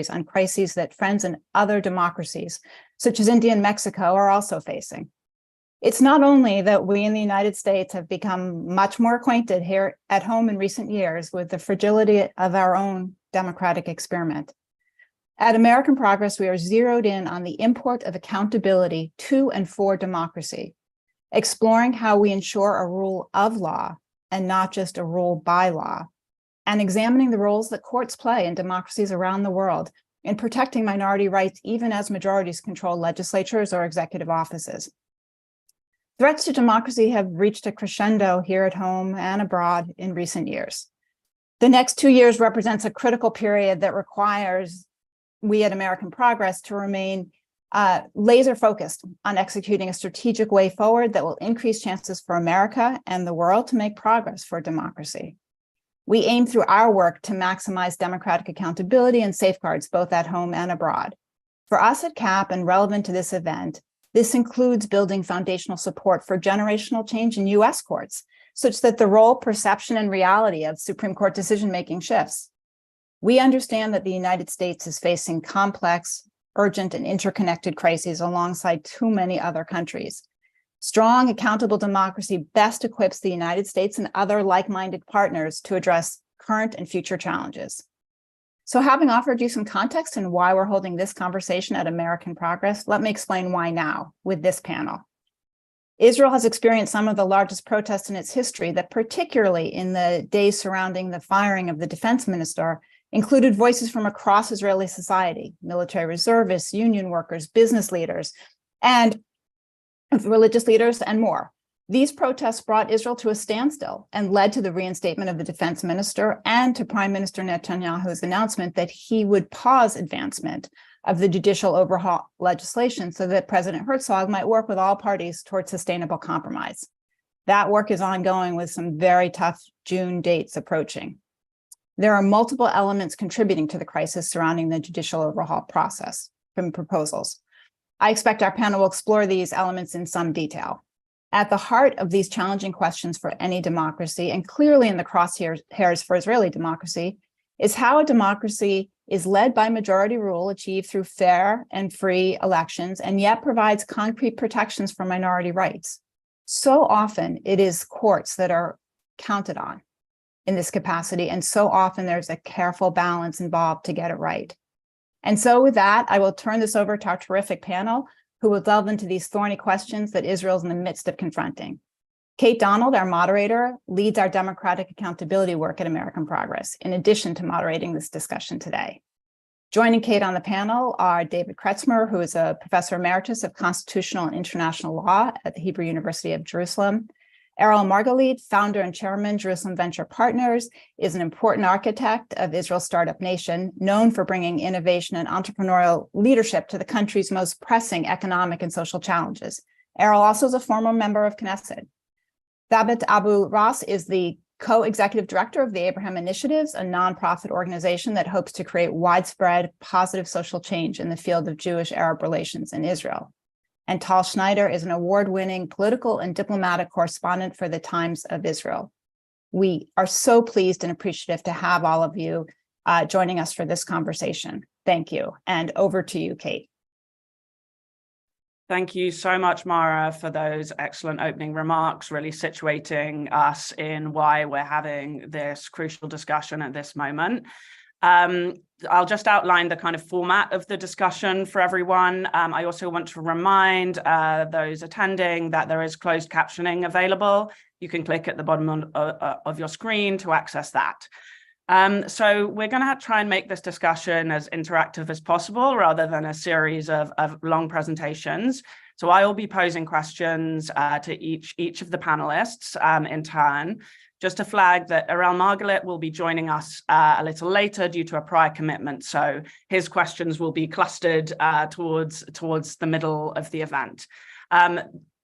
on crises that friends in other democracies, such as India and Mexico, are also facing. It's not only that we in the United States have become much more acquainted here at home in recent years with the fragility of our own democratic experiment. At American Progress, we are zeroed in on the import of accountability to and for democracy, exploring how we ensure a rule of law and not just a rule by law, and examining the roles that courts play in democracies around the world in protecting minority rights, even as majorities control legislatures or executive offices. Threats to democracy have reached a crescendo here at home and abroad in recent years. The next 2 years represents a critical period that requires we at American Progress to remain laser focused on executing a strategic way forward that will increase chances for America and the world to make progress for democracy. We aim through our work to maximize democratic accountability and safeguards both at home and abroad. For us at CAP and relevant to this event, this includes building foundational support for generational change in US courts, such that the role, perception, and reality of Supreme Court decision-making shifts. We understand that the United States is facing complex, urgent, and interconnected crises alongside too many other countries. Strong, accountable democracy best equips the United States and other like-minded partners to address current and future challenges. So having offered you some context on why we're holding this conversation at American Progress, let me explain why now with this panel. Israel has experienced some of the largest protests in its history that, particularly in the days surrounding the firing of the defense minister, included voices from across Israeli society, military reservists, union workers, business leaders, and religious leaders, and more. These protests brought Israel to a standstill and led to the reinstatement of the defense minister and to Prime Minister Netanyahu's announcement that he would pause advancement of the judicial overhaul legislation so that President Herzog might work with all parties towards sustainable compromise. That work is ongoing with some very tough June dates approaching. There are multiple elements contributing to the crisis surrounding the judicial overhaul process from proposals. I expect our panel will explore these elements in some detail. At the heart of these challenging questions for any democracy, and clearly in the crosshairs for Israeli democracy, is how a democracy is led by majority rule achieved through fair and free elections, and yet provides concrete protections for minority rights. So often it is courts that are counted on in this capacity, and so often there's a careful balance involved to get it right. And so with that, I will turn this over to our terrific panel, who will delve into these thorny questions that Israel's in the midst of confronting. Kate Donald, our moderator, leads our democratic accountability work at American Progress, in addition to moderating this discussion today. Joining Kate on the panel are David Kretzmer, who is a professor emeritus of constitutional and international law at the Hebrew University of Jerusalem. Errol Margalit, founder and chairman, Jerusalem Venture Partners, is an important architect of Israel's startup nation, known for bringing innovation and entrepreneurial leadership to the country's most pressing economic and social challenges. Errol also is a former member of Knesset. Thabit Abu Ras is the co-executive director of the Abraham Initiatives, a nonprofit organization that hopes to create widespread positive social change in the field of Jewish-Arab relations in Israel. And Tal Schneider is an award-winning political and diplomatic correspondent for the Times of Israel. We are so pleased and appreciative to have all of you joining us for this conversation. Thank you. And over to you, Kate. Thank you so much, Mara, for those excellent opening remarks, really situating us in why we're having this crucial discussion at this moment. I'll just outline the kind of format of the discussion for everyone. I also want to remind those attending that there is closed captioning available. You can click at the bottom of your screen to access that. So we're going to try and make this discussion as interactive as possible rather than a series of long presentations. So I will be posing questions to each of the panelists in turn. Just to flag that Errol Margalit will be joining us a little later due to a prior commitment. So his questions will be clustered towards the middle of the event.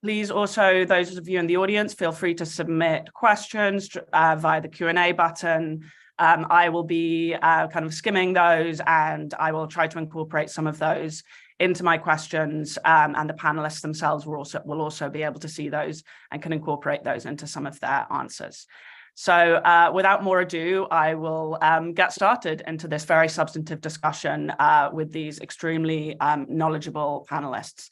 Please also, those of you in the audience, feel free to submit questions via the Q&A button. I will be kind of skimming those, and I will try to incorporate some of those into my questions, and the panelists themselves will also be able to see those and can incorporate those into some of their answers. So without more ado, I will get started into this very substantive discussion with these extremely knowledgeable panelists.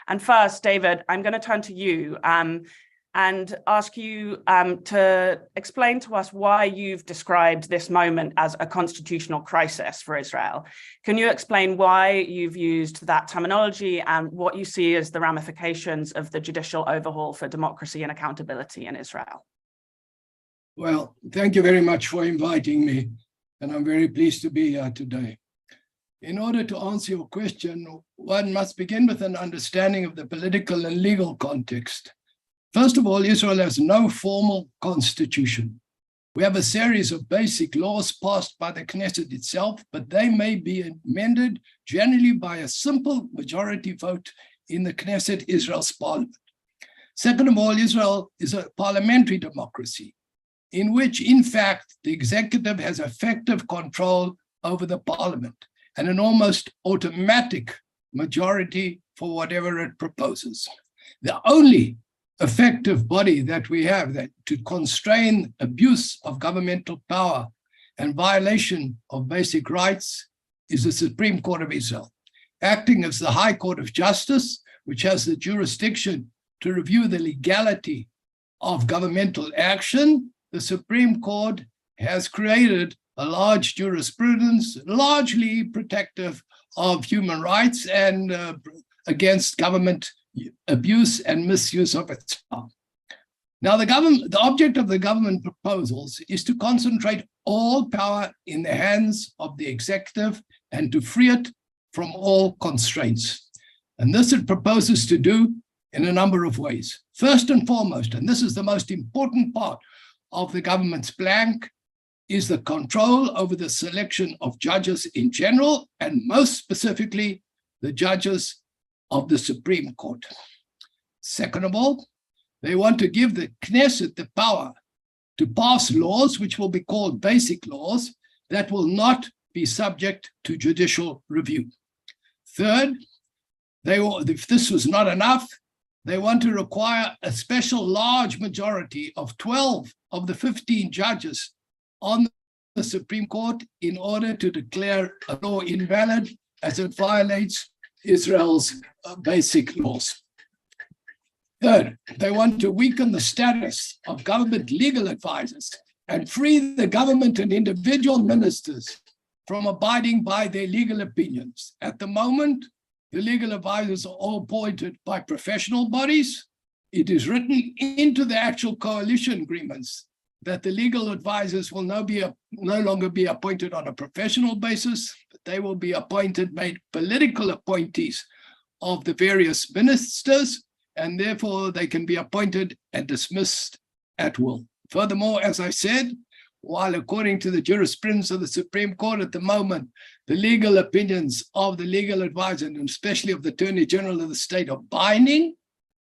And first, David, I'm going to turn to you and ask you to explain to us why you've described this moment as a constitutional crisis for Israel. Can you explain why you've used that terminology and what you see as the ramifications of the judicial overhaul for democracy and accountability in Israel? Well, thank you very much for inviting me, and I'm very pleased to be here today. In order to answer your question, one must begin with an understanding of the political and legal context. First of all, Israel has no formal constitution. We have a series of basic laws passed by the Knesset itself, but they may be amended generally by a simple majority vote in the Knesset, Israel's parliament. Second of all, Israel is a parliamentary democracy, in which, in fact, the executive has effective control over the parliament and an almost automatic majority for whatever it proposes. The only effective body that we have that to constrain abuse of governmental power and violation of basic rights is the Supreme Court of Israel, acting as the High Court of Justice, which has the jurisdiction to review the legality of governmental action. The Supreme Court has created a large jurisprudence, largely protective of human rights and against government abuse and misuse of its power. Now, the object of the government proposals is to concentrate all power in the hands of the executive and to free it from all constraints. And this it proposes to do in a number of ways. First and foremost, and this is the most important part of the government's plan, is the control over the selection of judges in general, and most specifically, the judges of the Supreme Court. Second of all, they want to give the Knesset the power to pass laws, which will be called basic laws, that will not be subject to judicial review. Third, if this was not enough, they want to require a special large majority of 12 of the 15 judges on the Supreme Court in order to declare a law invalid as it violates Israel's basic laws. Third, they want to weaken the status of government legal advisors and free the government and individual ministers from abiding by their legal opinions. At the moment, the legal advisors are all appointed by professional bodies. It is written into the actual coalition agreements that the legal advisors will no longer be appointed on a professional basis, but they will be made political appointees of the various ministers, and therefore they can be appointed and dismissed at will. Furthermore, as I said, while according to the jurisprudence of the Supreme Court at the moment, the legal opinions of the legal advisor, and especially of the Attorney General of the state, are binding,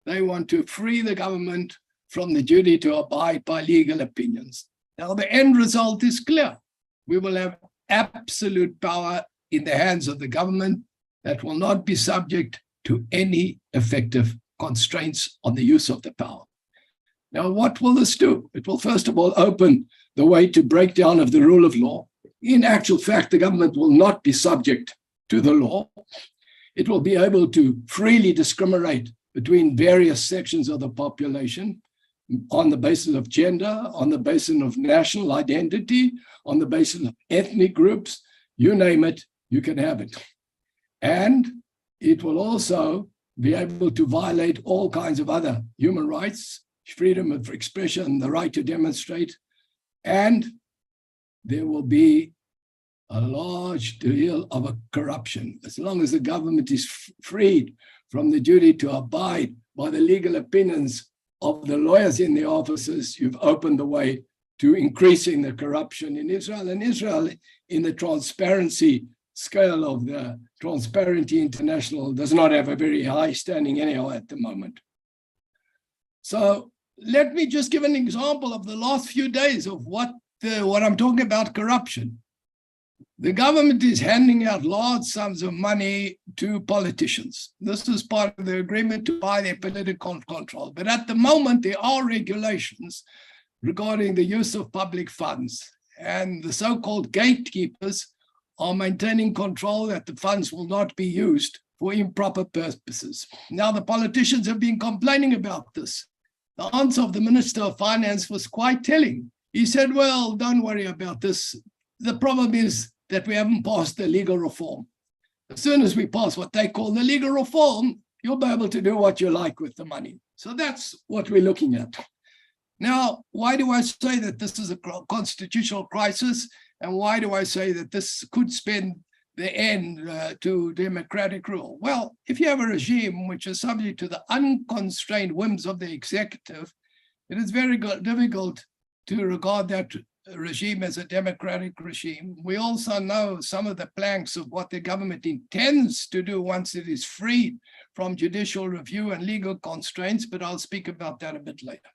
they want to free the government from the duty to abide by legal opinions. Now, the end result is clear. We will have absolute power in the hands of the government that will not be subject to any effective constraints on the use of the power. Now, what will this do? It will, first of all, open the way to breakdown of the rule of law. In actual fact, the government will not be subject to the law. It will be able to freely discriminate between various sections of the population on the basis of gender, on the basis of national identity, on the basis of ethnic groups, you name it, you can have it. And it will also be able to violate all kinds of other human rights, freedom of expression, the right to demonstrate, and there will be a large deal of corruption. As long as the government is freed from the duty to abide by the legal opinions of the lawyers in the offices, you've opened the way to increasing the corruption in Israel. And Israel, in the transparency scale of the Transparency International, does not have a very high standing anyhow at the moment. So let me just give an example of the last few days of what I'm talking about, corruption. The government is handing out large sums of money to politicians. This is part of the agreement to buy their political control. But at the moment, there are regulations regarding the use of public funds. And the so-called gatekeepers are maintaining control that the funds will not be used for improper purposes. Now, the politicians have been complaining about this. The answer of the Minister of Finance was quite telling. He said, well, don't worry about this. The problem is that we haven't passed the legal reform. As soon as we pass what they call the legal reform, you'll be able to do what you like with the money. So that's what we're looking at. Now, why do I say that this is a constitutional crisis? And why do I say that this could spend the end to democratic rule? Well, if you have a regime which is subject to the unconstrained whims of the executive, it is very difficult to regard that regime as a democratic regime. We also know some of the planks of what the government intends to do once it is freed from judicial review and legal constraints, but I'll speak about that a bit later.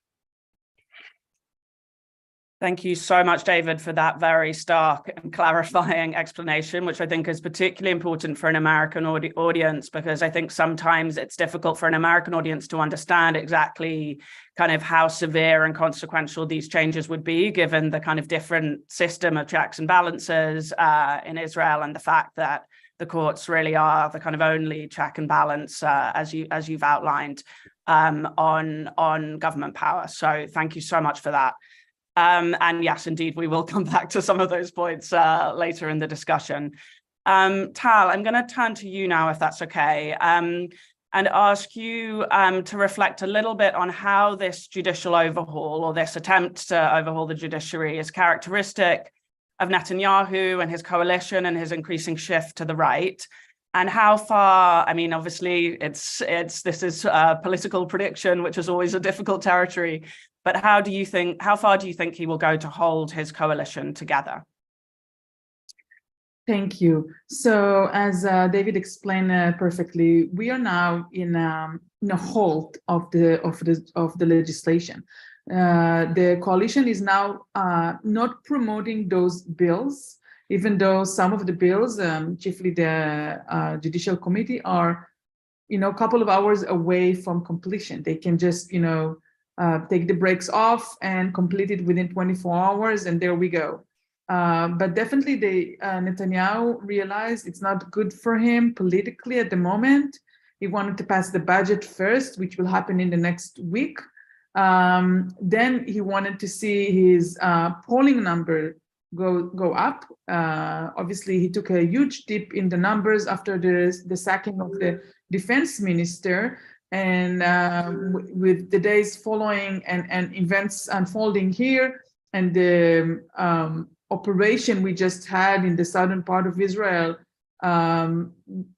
Thank you so much, David, for that very stark and clarifying explanation, which I think is particularly important for an American audience, because I think sometimes it's difficult for an American audience to understand exactly kind of how severe and consequential these changes would be, given the kind of different system of checks and balances in Israel, and the fact that the courts really are the kind of only check and balance, as you've outlined, on government power. So thank you so much for that. And yes, indeed, we will come back to some of those points later in the discussion. Tal, I'm going to turn to you now, if that's okay, and ask you to reflect a little bit on how this judicial overhaul, or this attempt to overhaul the judiciary, is characteristic of Netanyahu and his coalition and his increasing shift to the right. And how far, I mean, obviously, this is a political prediction, which is always a difficult territory. But how far do you think he will go to hold his coalition together? Thank you. So, as David explained perfectly, we are now in a halt of the legislation. The coalition is now not promoting those bills, even though some of the bills, chiefly the Judicial Committee, are, a couple of hours away from completion. They can just, take the brakes off and complete it within 24 hours, and there we go. But definitely Netanyahu realized it's not good for him politically at the moment. He wanted to pass the budget first, which will happen in the next week. Then he wanted to see his polling number go up. Obviously, he took a huge dip in the numbers after the sacking of the defense minister. And with the days following and events unfolding here, and the operation we just had in the southern part of Israel,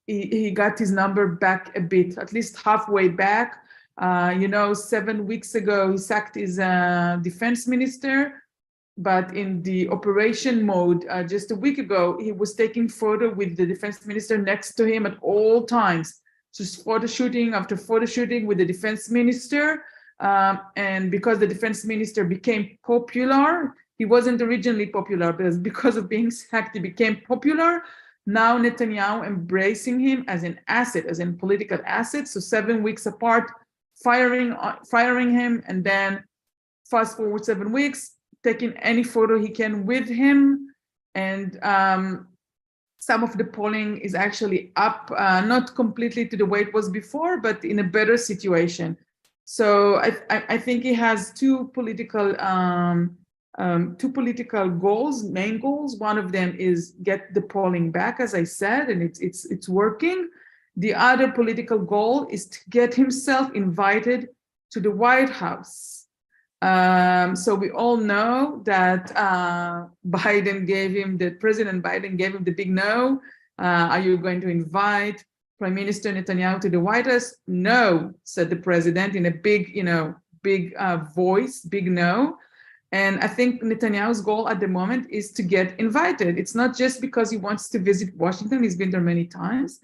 he got his number back a bit, at least halfway back. 7 weeks ago, he sacked his defense minister, but in the operation mode, just a week ago, he was taking photo with the defense minister next to him at all times. Just photo shooting after photo shooting with the defense minister. And because the defense minister became popular, he wasn't originally popular, but because of being sacked, he became popular. Now Netanyahu embracing him as an asset, as a political asset. So 7 weeks apart, firing him, and then fast forward 7 weeks, taking any photo he can with him. And some of the polling is actually up, not completely to the way it was before, but in a better situation. So I think he has two political goals, main goals. One of them is get the polling back, as I said, and it's working. The other political goal is to get himself invited to the White House. So we all know that President Biden gave him the big no. Are you going to invite Prime Minister Netanyahu to the White House? No, said the president in a big voice, big no. And I think Netanyahu's goal at the moment is to get invited. It's not just because he wants to visit Washington. He's been there many times.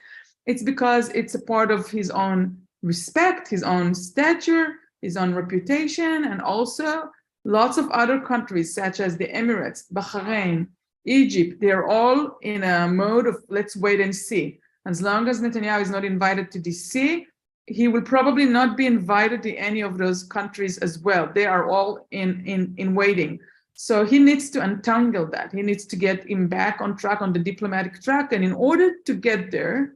It's because it's a part of his own respect, his own stature, his own reputation, and also lots of other countries such as the Emirates, Bahrain, Egypt. They're all in a mode of let's wait and see. As long as Netanyahu is not invited to DC, he will probably not be invited to any of those countries as well. They are all in waiting. So he needs to untangle that. He needs to get him back on track, on the diplomatic track. And in order to get there,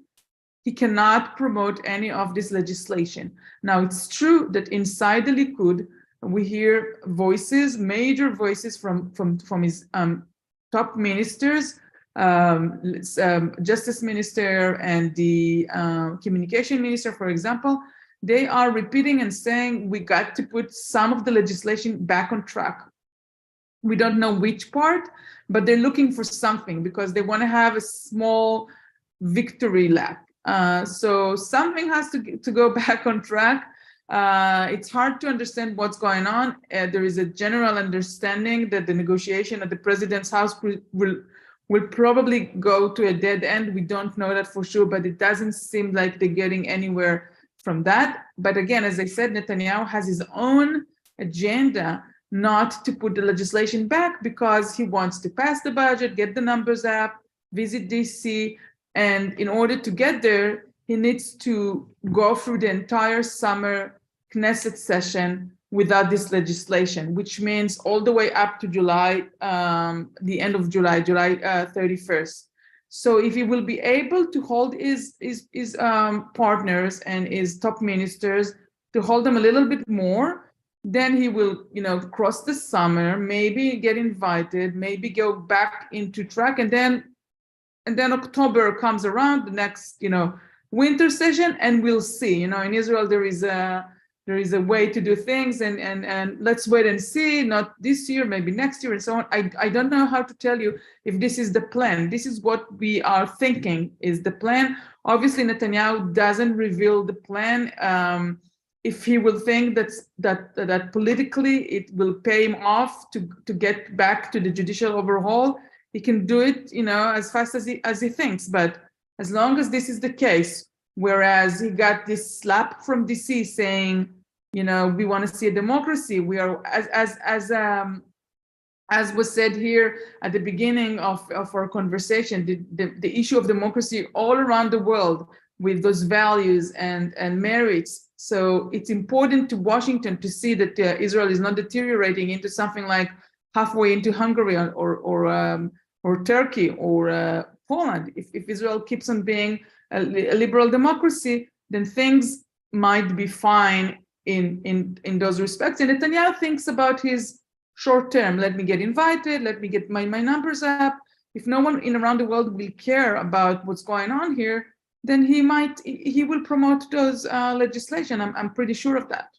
he cannot promote any of this legislation. Now, it's true that inside the Likud, we hear voices, major voices from his top ministers, Justice Minister and the Communication Minister, for example. They are repeating and saying, we got to put some of the legislation back on track. We don't know which part, but they're looking for something because they want to have a small victory lap. So something has to go back on track. It's hard to understand what's going on. There is a general understanding that the negotiation at the president's house will probably go to a dead end. We don't know that for sure, but it doesn't seem like they're getting anywhere from that. But again, as I said, Netanyahu has his own agenda not to put the legislation back because he wants to pass the budget, get the numbers up, visit DC, and in order to get there, he needs to go through the entire summer Knesset session without this legislation, which means all the way up to July, the end of July, July 31st. So if he will be able to hold his partners and his top ministers to hold them a little bit more, then he will, cross the summer, maybe get invited, maybe go back into track, and then October comes around, the next, winter session, and we'll see. In Israel there is a way to do things, and let's wait and see. Not this year, maybe next year, and so on. I don't know how to tell you if this is the plan. This is what we are thinking is the plan. Obviously, Netanyahu doesn't reveal the plan. If he will think that politically it will pay him off to get back to the judicial overhaul, he can do it, as fast as he thinks. But as long as this is the case, whereas he got this slap from DC saying, we want to see a democracy. We are, as was said here at the beginning of our conversation, the issue of democracy all around the world with those values and merits. So it's important to Washington to see that Israel is not deteriorating into something like halfway into Hungary or Turkey or Poland. If Israel keeps on being a liberal democracy, then things might be fine in those respects. And Netanyahu thinks about his short term. Let me get invited. Let me get my numbers up. If no one around the world will care about what's going on here, then he will promote those legislation. I'm pretty sure of that.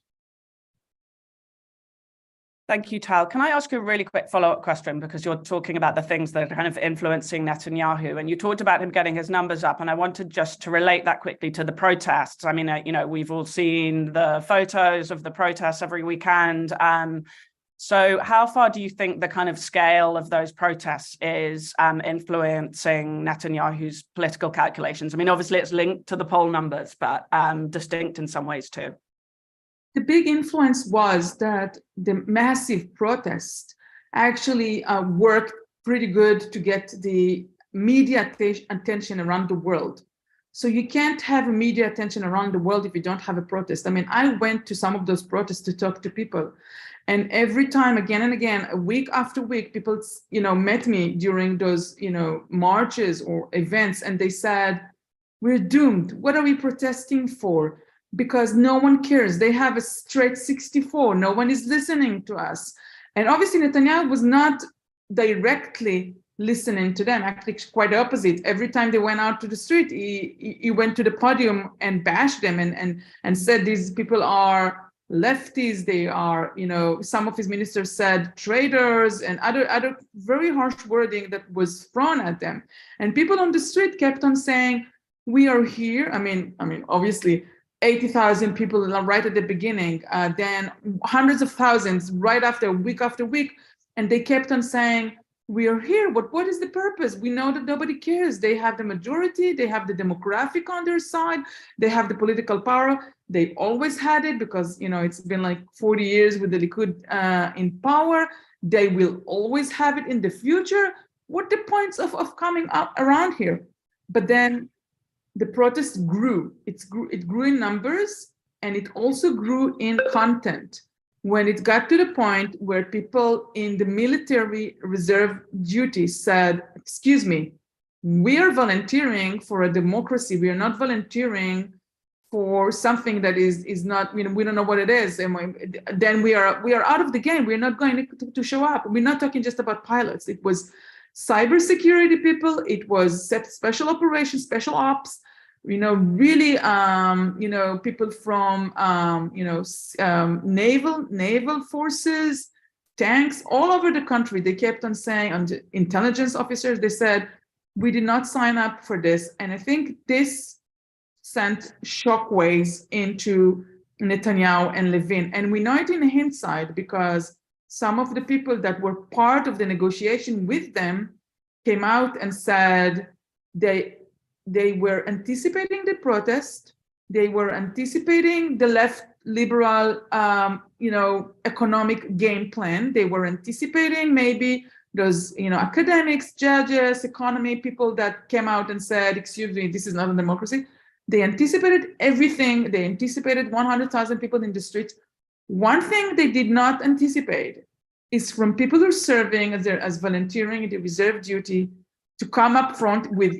Thank you, Tal. Can I ask you a really quick follow-up question? Because you're talking about the things that are kind of influencing Netanyahu, and you talked about him getting his numbers up. And I wanted just to relate that quickly to the protests. I mean, we've all seen the photos of the protests every weekend. So how far do you think the kind of scale of those protests is influencing Netanyahu's political calculations? I mean, obviously it's linked to the poll numbers, but distinct in some ways too. The big influence was that the massive protest actually worked pretty good to get the media attention around the world. So you can't have media attention around the world if you don't have a protest. I mean, I went to some of those protests to talk to people. And every time, again and again, week after week, people, met me during those, marches or events, and they said, we're doomed. What are we protesting for? Because no one cares. They have a straight 64. No one is listening to us. And obviously, Netanyahu was not directly listening to them, actually quite the opposite. Every time they went out to the street, he went to the podium and bashed them and said these people are lefties, they are, some of his ministers said traitors and other very harsh wording that was thrown at them. And people on the street kept on saying, we are here. I mean, obviously 80,000 people right at the beginning, then hundreds of thousands right after week, and they kept on saying, we are here, but what is the purpose? We know that nobody cares. They have the majority, they have the demographic on their side, they have the political power. They always had it because, it's been like 40 years with the Likud in power. They will always have it in the future. What the points of coming up around here? But then the protest grew. It grew in numbers, and it also grew in content. When it got to the point where people in the military reserve duty said, excuse me, we are volunteering for a democracy. We are not volunteering for something that is not, we don't know what it is. And then we are out of the game. We're not going to show up. We're not talking just about pilots. It was cybersecurity people. It was special operations, special ops, really, people from, naval forces, tanks, all over the country. They kept on saying, on the intelligence officers, they said, we did not sign up for this. And I think this sent shockwaves into Netanyahu and Levin. And we know it in hindsight because some of the people that were part of the negotiation with them came out and said they were anticipating the protest. They were anticipating the left liberal, economic game plan. They were anticipating maybe those, academics, judges, economy people that came out and said, excuse me, this is not a democracy. They anticipated everything. They anticipated 100,000 people in the streets. One thing they did not anticipate is from people who are serving as volunteering in the reserve duty to come up front with,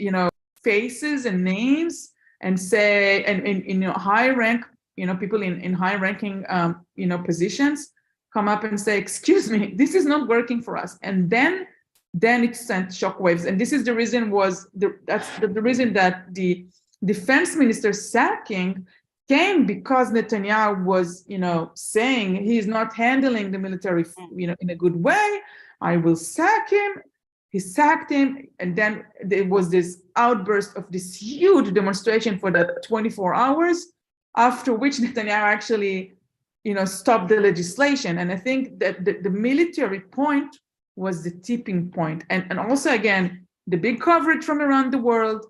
faces and names and say, and in high rank, people in high ranking, positions come up and say, excuse me, this is not working for us. And then it sent shockwaves. And this is the reason that's the reason that the defense minister sacking came because Netanyahu was, saying he's not handling the military, in a good way. I will sack him. He sacked him. And then there was this outburst of this huge demonstration for the 24 hours, after which Netanyahu actually, stopped the legislation. And I think that the military point was the tipping point. And also, again, the big coverage from around the world.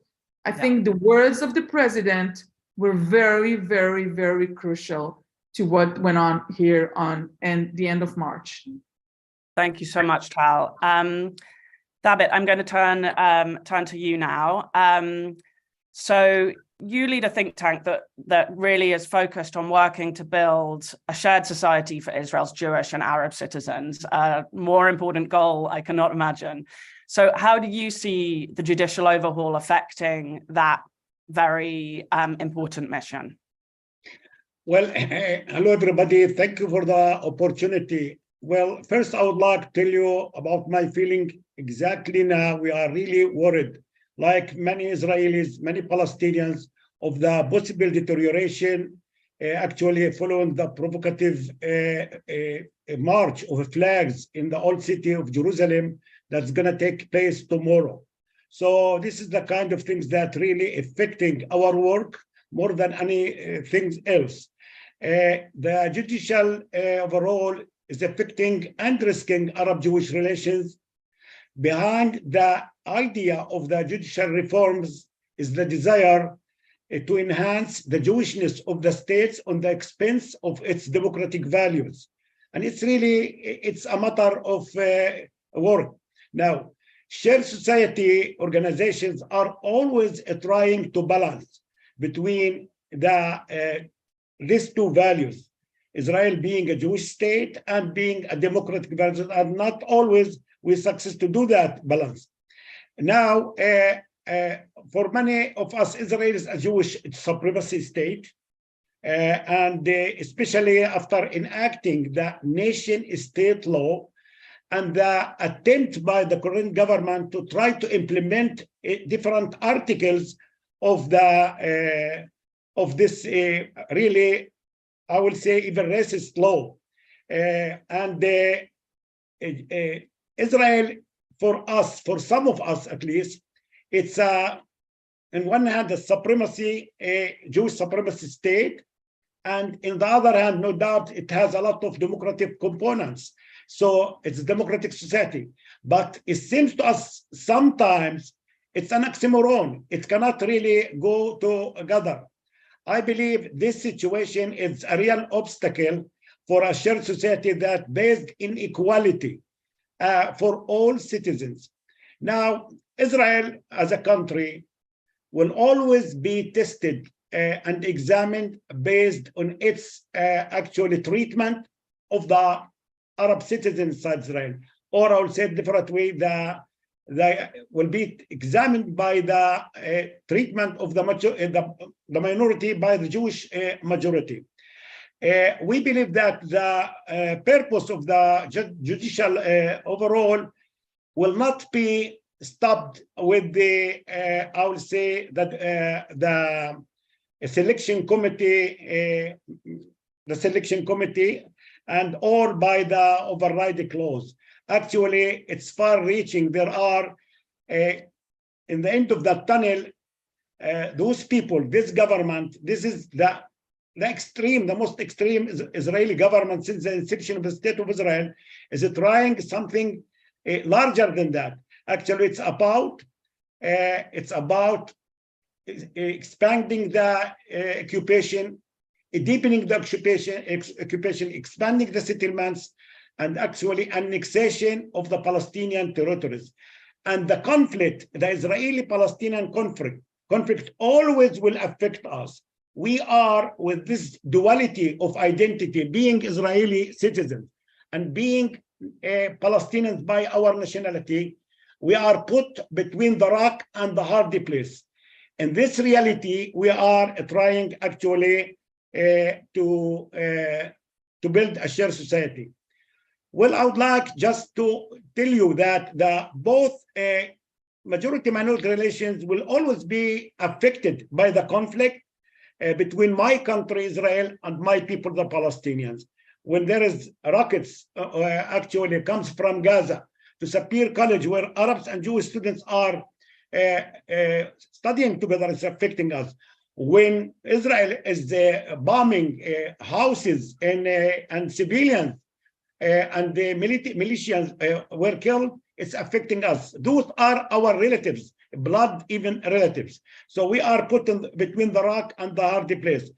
I think the words of the president were very, very, very crucial to what went on here and the end of March. Thank you so much, Tal. David, I'm going to turn to you now. So you lead a think tank that really is focused on working to build a shared society for Israel's Jewish and Arab citizens. A more important goal I cannot imagine. So how do you see the judicial overhaul affecting that very important mission? Well, hello, everybody. Thank you for the opportunity. Well, first, I would like to tell you about my feeling exactly now. We are really worried, like many Israelis, many Palestinians, of the possible deterioration, actually following the provocative march of flags in the old city of Jerusalem that's going to take place tomorrow. So this is the kind of things that really affecting our work more than anything else. The judicial overall is affecting and risking Arab-Jewish relations. Behind the idea of the judicial reforms is the desire to enhance the Jewishness of the states on the expense of its democratic values. And it's a matter of work. Now, shared society organizations are always trying to balance between these two values, Israel being a Jewish state and being a democratic value, and not always we success to do that balance. Now, for many of us, Israel is a Jewish supremacy state, and especially after enacting the nation-state law and the attempt by the current government to try to implement different articles of this really, I will say, even racist law. Israel, for us, for some of us at least, it's on one hand a supremacy, a Jewish supremacy state, and in the other hand, no doubt, it has a lot of democratic components. So it's a democratic society, but it seems to us sometimes it's an oxymoron. It cannot really go together. I believe this situation is a real obstacle for a shared society that based in equality for all citizens. Now, Israel as a country will always be tested and examined based on its actual treatment of the Arab citizens inside Israel, or I will say it different way, they will be examined by the treatment of the minority by the Jewish majority. We believe that the purpose of the judicial overhaul will not be stopped with the, I will say that the selection committee, and or by the override clause. Actually, it's far-reaching. There are, in the end of the tunnel, those people, this government, this is the most extreme Israeli government since the inception of the state of Israel, is trying something larger than that. Actually, it's about expanding the occupation, deepening the occupation, expanding the settlements, and actually annexation of the Palestinian territories. And the conflict, the Israeli-Palestinian conflict always will affect us. We are with this duality of identity, being Israeli citizens and being Palestinians by our nationality. We are put between the rock and the hard place. In this reality, we are trying actually to build a shared society. Well, I would like just to tell you that both majority-minority relations will always be affected by the conflict between my country, Israel, and my people, the Palestinians. When there is rockets actually comes from Gaza to Sapir College, where Arabs and Jewish students are studying together, it's affecting us. When Israel is bombing houses and civilians and the militias were killed, it's affecting us. Those are our relatives, blood even relatives. So we are put between the rock and the hard place.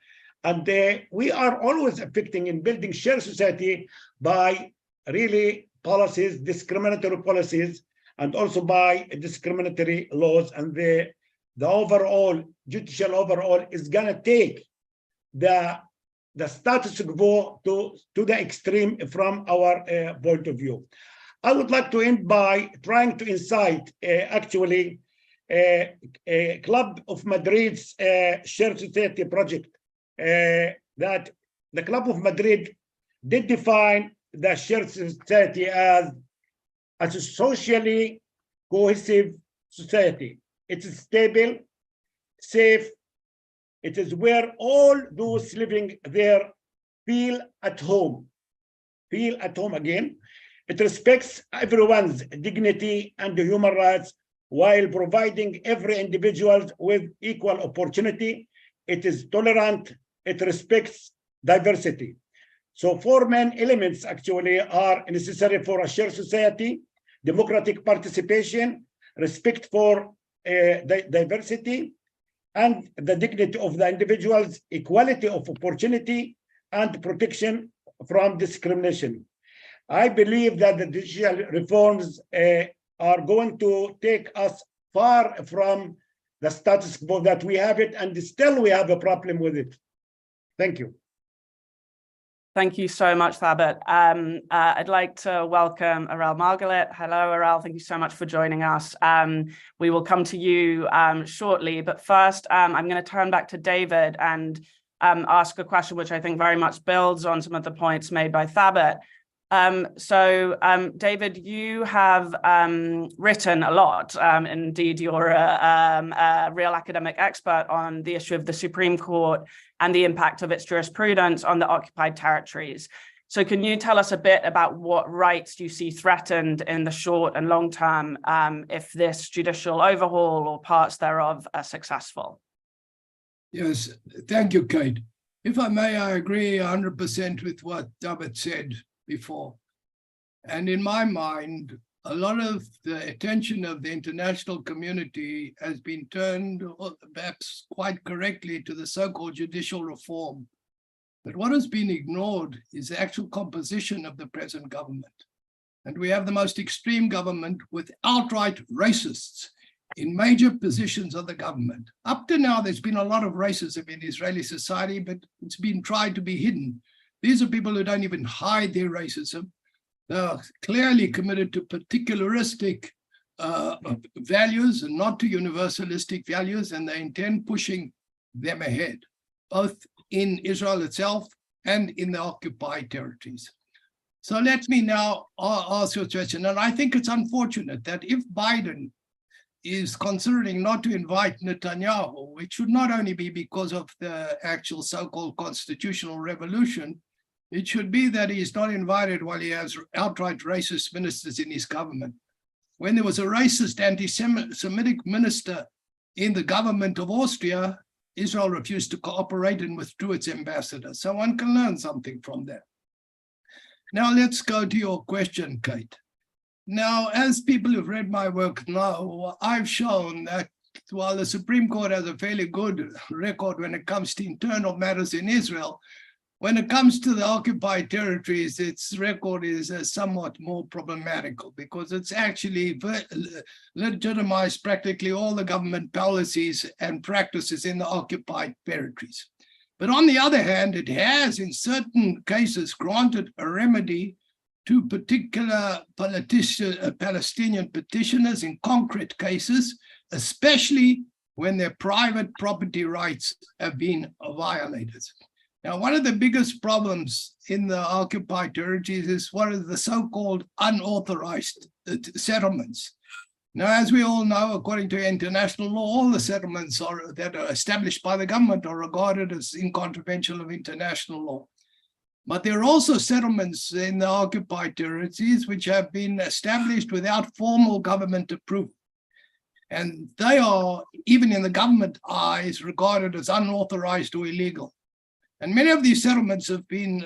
And we are always affecting in building shared society by really policies, discriminatory policies, and also by discriminatory laws. And the overall judicial overhaul is gonna take the status quo to the extreme from our point of view. I would like to end by trying to incite actually a Club of Madrid's shared society project, that the Club of Madrid did define the shared society as a socially cohesive society. It is stable, safe. It is where all those living there feel at home again. It respects everyone's dignity and human rights while providing every individual with equal opportunity. It is tolerant. It respects diversity. So 4 main elements actually are necessary for a shared society: democratic participation, respect for diversity and the dignity of the individuals, equality of opportunity, and protection from discrimination. I believe that the judicial reforms are going to take us far from the status quo that we have it, and still we have a problem with it. Thank you. Thank you so much, Thabit. I'd like to welcome Aral Margalit. Hello, Aral. Thank you so much for joining us. We will come to you shortly, but first, I'm going to turn back to David and ask a question which I think very much builds on some of the points made by Thabit. David, you have written a lot. Indeed, you're a real academic expert on the issue of the Supreme Court and the impact of its jurisprudence on the occupied territories. So can you tell us a bit about what rights you see threatened in the short and long term if this judicial overhaul or parts thereof are successful? Yes, thank you, Kate. If I may, I agree 100% with what David said before. And in my mind, a lot of the attention of the international community has been turned, perhaps quite correctly, to the so-called judicial reform. But what has been ignored is the actual composition of the present government. And we have the most extreme government with outright racists in major positions of the government. Up to now, there's been a lot of racism in Israeli society, but it's been tried to be hidden. These are people who don't even hide their racism. They're clearly committed to particularistic values and not to universalistic values, and they intend pushing them ahead, both in Israel itself and in the occupied territories. So let me now ask you a question, and I think it's unfortunate that if Biden is considering not to invite Netanyahu, it should not only be because of the actual so-called constitutional revolution, it should be that he is not invited while he has outright racist ministers in his government. When there was a racist anti-Semitic minister in the government of Austria, Israel refused to cooperate and withdrew its ambassador. So one can learn something from that. Now let's go to your question, Kate. Now, as people who've read my work know, I've shown that while the Supreme Court has a fairly good record when it comes to internal matters in Israel, when it comes to the occupied territories, its record is somewhat more problematical because it's actually legitimized practically all the government policies and practices in the occupied territories. But on the other hand, it has in certain cases granted a remedy to particular Palestinian petitioners in concrete cases, especially when their private property rights have been violated. Now, one of the biggest problems in the occupied territories is what are the so-called unauthorized settlements. Now, as we all know, according to international law, all the settlements that are established by the government are regarded as in contravention of international law. But there are also settlements in the occupied territories which have been established without formal government approval. And they are, even in the government eyes, regarded as unauthorized or illegal. And many of these settlements have been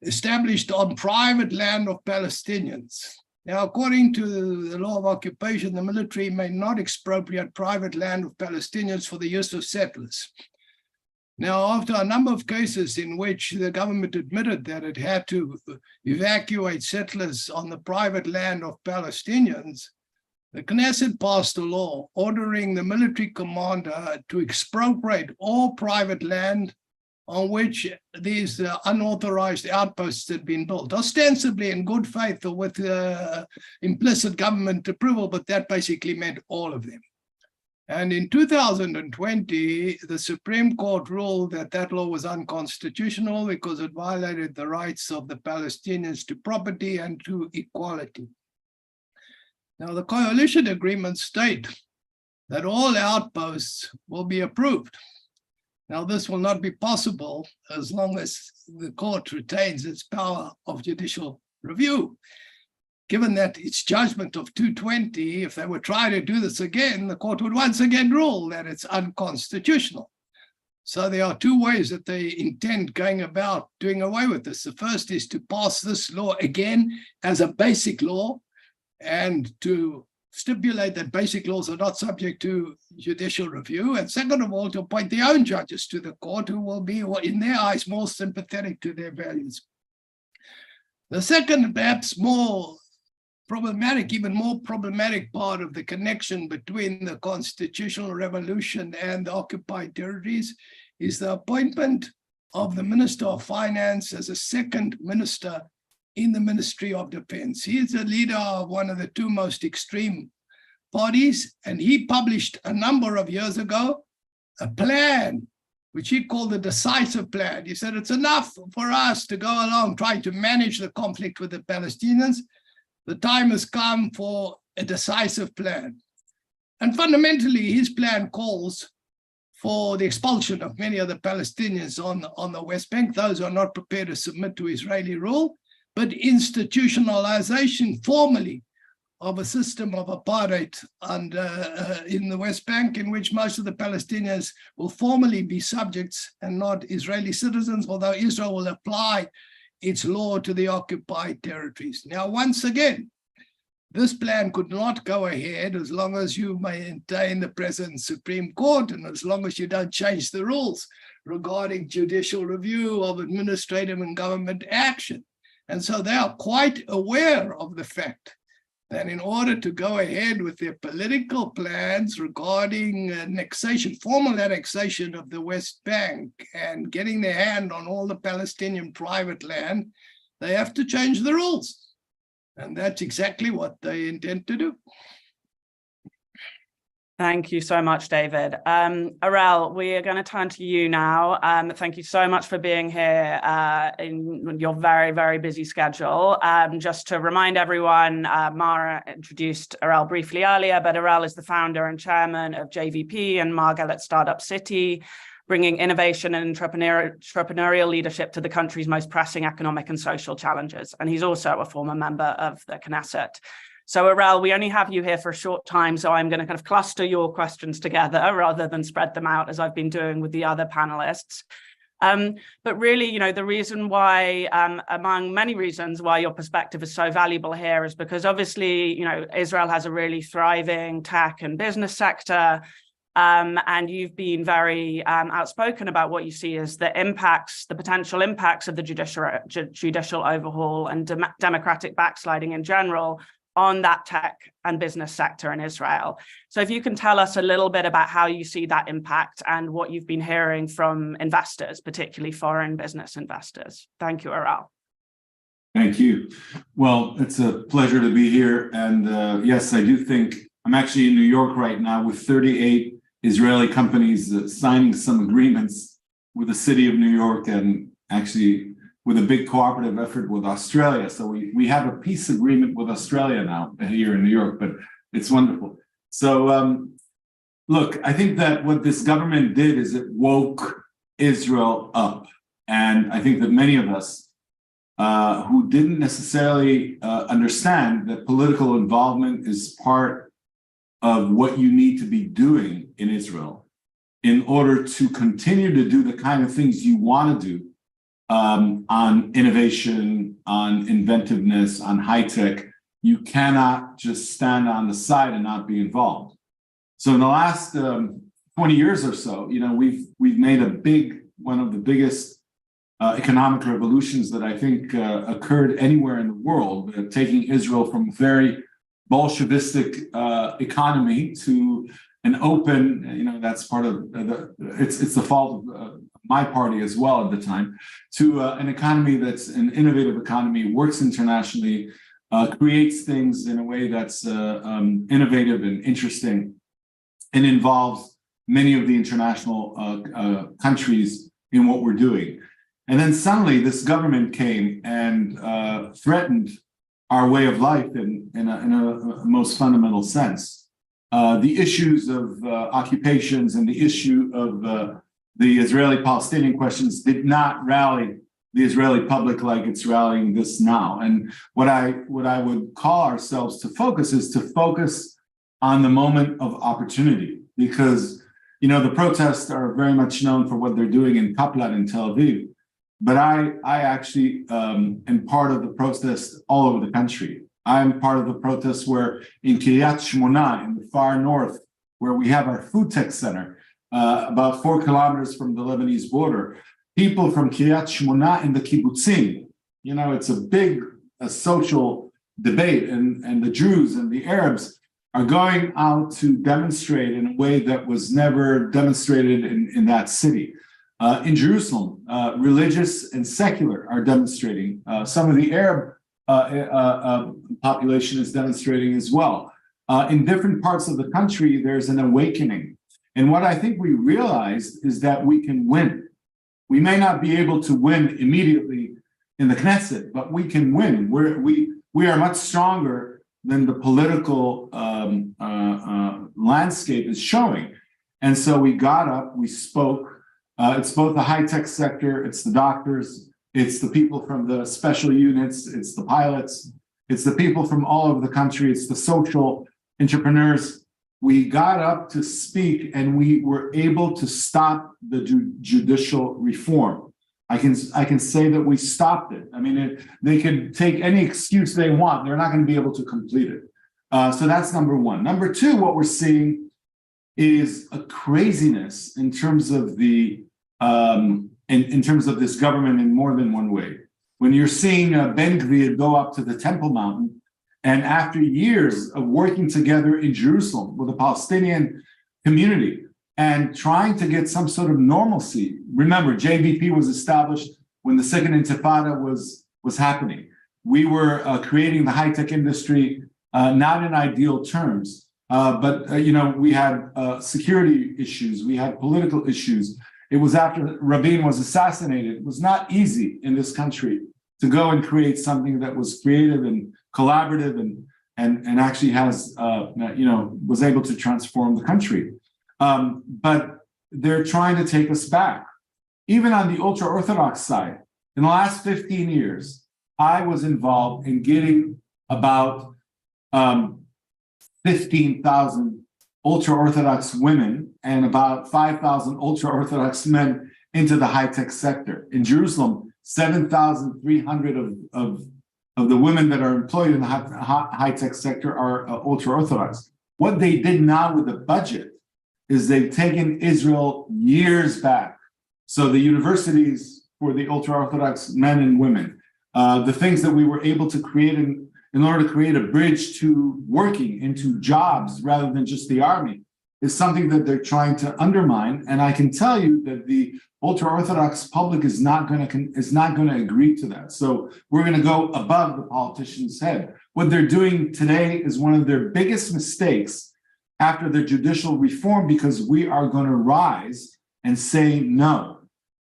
established on private land of Palestinians. Now, according to the law of occupation, the military may not expropriate private land of Palestinians for the use of settlers. Now, after a number of cases in which the government admitted that it had to evacuate settlers on the private land of Palestinians, the Knesset passed a law ordering the military commander to expropriate all private land on which these unauthorized outposts had been built, ostensibly in good faith or with implicit government approval, but that basically meant all of them. And in 2020, the Supreme Court ruled that that law was unconstitutional because it violated the rights of the Palestinians to property and to equality. Now, the coalition agreements state that all outposts will be approved. Now, this will not be possible as long as the court retains its power of judicial review. Given that its judgment of 220, if they were trying to do this again, the court would once again rule that it's unconstitutional. So there are two ways that they intend going about doing away with this. The first is to pass this law again as a basic law and to stipulate that basic laws are not subject to judicial review. And second of all, to appoint their own judges to the court who will be, in their eyes, more sympathetic to their values. The second, perhaps more problematic, even more problematic part of the connection between the constitutional revolution and the occupied territories is the appointment of the Minister of Finance as a second minister in the Ministry of Defense. He is the leader of one of the two most extreme parties, and he published a number of years ago a plan which he called the decisive plan. He said, it's enough for us to go along trying to manage the conflict with the Palestinians. The time has come for a decisive plan. And fundamentally, his plan calls for the expulsion of many of the Palestinians on the West Bank, those who are not prepared to submit to Israeli rule, but institutionalization formally of a system of apartheid in the West Bank, in which most of the Palestinians will formally be subjects and not Israeli citizens, although Israel will apply its law to the occupied territories. Now, once again, this plan could not go ahead as long as you maintain the present Supreme Court and as long as you don't change the rules regarding judicial review of administrative and government action. And so they are quite aware of the fact And in order to go ahead with their political plans regarding annexation, formal annexation of the West Bank and getting their hand on all the Palestinian private land, they have to change the rules. And that's exactly what they intend to do. Thank you so much, David. Arel, we are going to turn to you now. Thank you so much for being here in your very, very busy schedule. Just to remind everyone, Mara introduced Arel briefly earlier, but Arel is the founder and chairman of JVP and Margaret Startup City, bringing innovation and entrepreneurial leadership to the country's most pressing economic and social challenges. And he's also a former member of the Knesset. So Arel, we only have you here for a short time, so I'm going to kind of cluster your questions together rather than spread them out as I've been doing with the other panelists. But really, you know, the reason why, among many reasons why your perspective is so valuable here is because obviously, you know, Israel has a really thriving tech and business sector. And you've been very outspoken about what you see as the impacts, the potential impacts of the judicial overhaul and democratic backsliding in general on that tech and business sector in Israel. So if you can tell us a little bit about how you see that impact and what you've been hearing from investors, particularly foreign business investors. Thank you, Arel. Thank you. Well, it's a pleasure to be here. And yes, I do think I'm actually in New York right now with 38 Israeli companies signing some agreements with the city of New York and actually with a big cooperative effort with Australia. So we have a peace agreement with Australia now here in New York, but it's wonderful. So look, I think that what this government did is it woke Israel up. And I think that many of us who didn't necessarily understand that political involvement is part of what you need to be doing in Israel in order to continue to do the kind of things you want to do on innovation, on inventiveness, on high tech. You cannot just stand on the side and not be involved. So in the last 20 years or so, you know, we've made one of the biggest economic revolutions that I think occurred anywhere in the world, taking Israel from a very Bolshevistic economy to an open, you know, that's part of it's the fault of my party as well at the time, to an economy that's an innovative economy, works internationally, creates things in a way that's innovative and interesting, and involves many of the international countries in what we're doing. And then suddenly this government came and threatened our way of life in a most fundamental sense. The issues of occupations and the issue of the Israeli-Palestinian questions did not rally the Israeli public like it's rallying this now. And what I would call ourselves to focus is to focus on the moment of opportunity, because, you know, the protests are very much known for what they're doing in Kaplan in Tel Aviv. But I actually am part of the protest all over the country. I'm part of the protest where in Kiryat Shmona, in the far north, where we have our food tech center, about 4 kilometers from the Lebanese border, people from Kiryat Shmona in the kibbutzim, you know, it's a big social debate, and the Jews and the Arabs are going out to demonstrate in a way that was never demonstrated in that city. In Jerusalem, religious and secular are demonstrating. Some of the Arab population is demonstrating as well. In different parts of the country, there's an awakening. And what I think we realized is that we can win. We may not be able to win immediately in the Knesset, but we can win. We are much stronger than the political landscape is showing. And so we got up, we spoke. It's both the high-tech sector, it's the doctors, it's the people from the special units, it's the pilots, it's the people from all over the country, it's the social entrepreneurs. We got up to speak and we were able to stop the judicial reform. I can say that we stopped it. I mean, they could take any excuse they want. They're not going to be able to complete it. So that's number one. Number two, what we're seeing is a craziness in terms of the in terms of this government in more than one way. When you're seeing Ben Gvir go up to the Temple Mountain And after years of working together in Jerusalem with the Palestinian community and trying to get some sort of normalcy, remember, JBP was established when the Second Intifada was happening. We were creating the high-tech industry, not in ideal terms, but we had security issues, we had political issues. It was after Rabin was assassinated. It was not easy in this country to go and create something that was creative and collaborative and actually has was able to transform the country. But they're trying to take us back. Even on the ultra-Orthodox side, in the last 15 years, I was involved in getting about 15,000 ultra-Orthodox women and about 5,000 ultra-Orthodox men into the high-tech sector. In Jerusalem, 7,300 of the women that are employed in the high-tech sector are ultra-Orthodox. What they did now with the budget is they've taken Israel years back. So the universities for the ultra-Orthodox men and women, the things that we were able to create in order to create a bridge to working into jobs rather than just the army, is something that they're trying to undermine. And I can tell you that the ultra-Orthodox public is not going to agree to that. So we're going to go above the politician's head. What they're doing today is one of their biggest mistakes after the judicial reform, because we are going to rise and say no.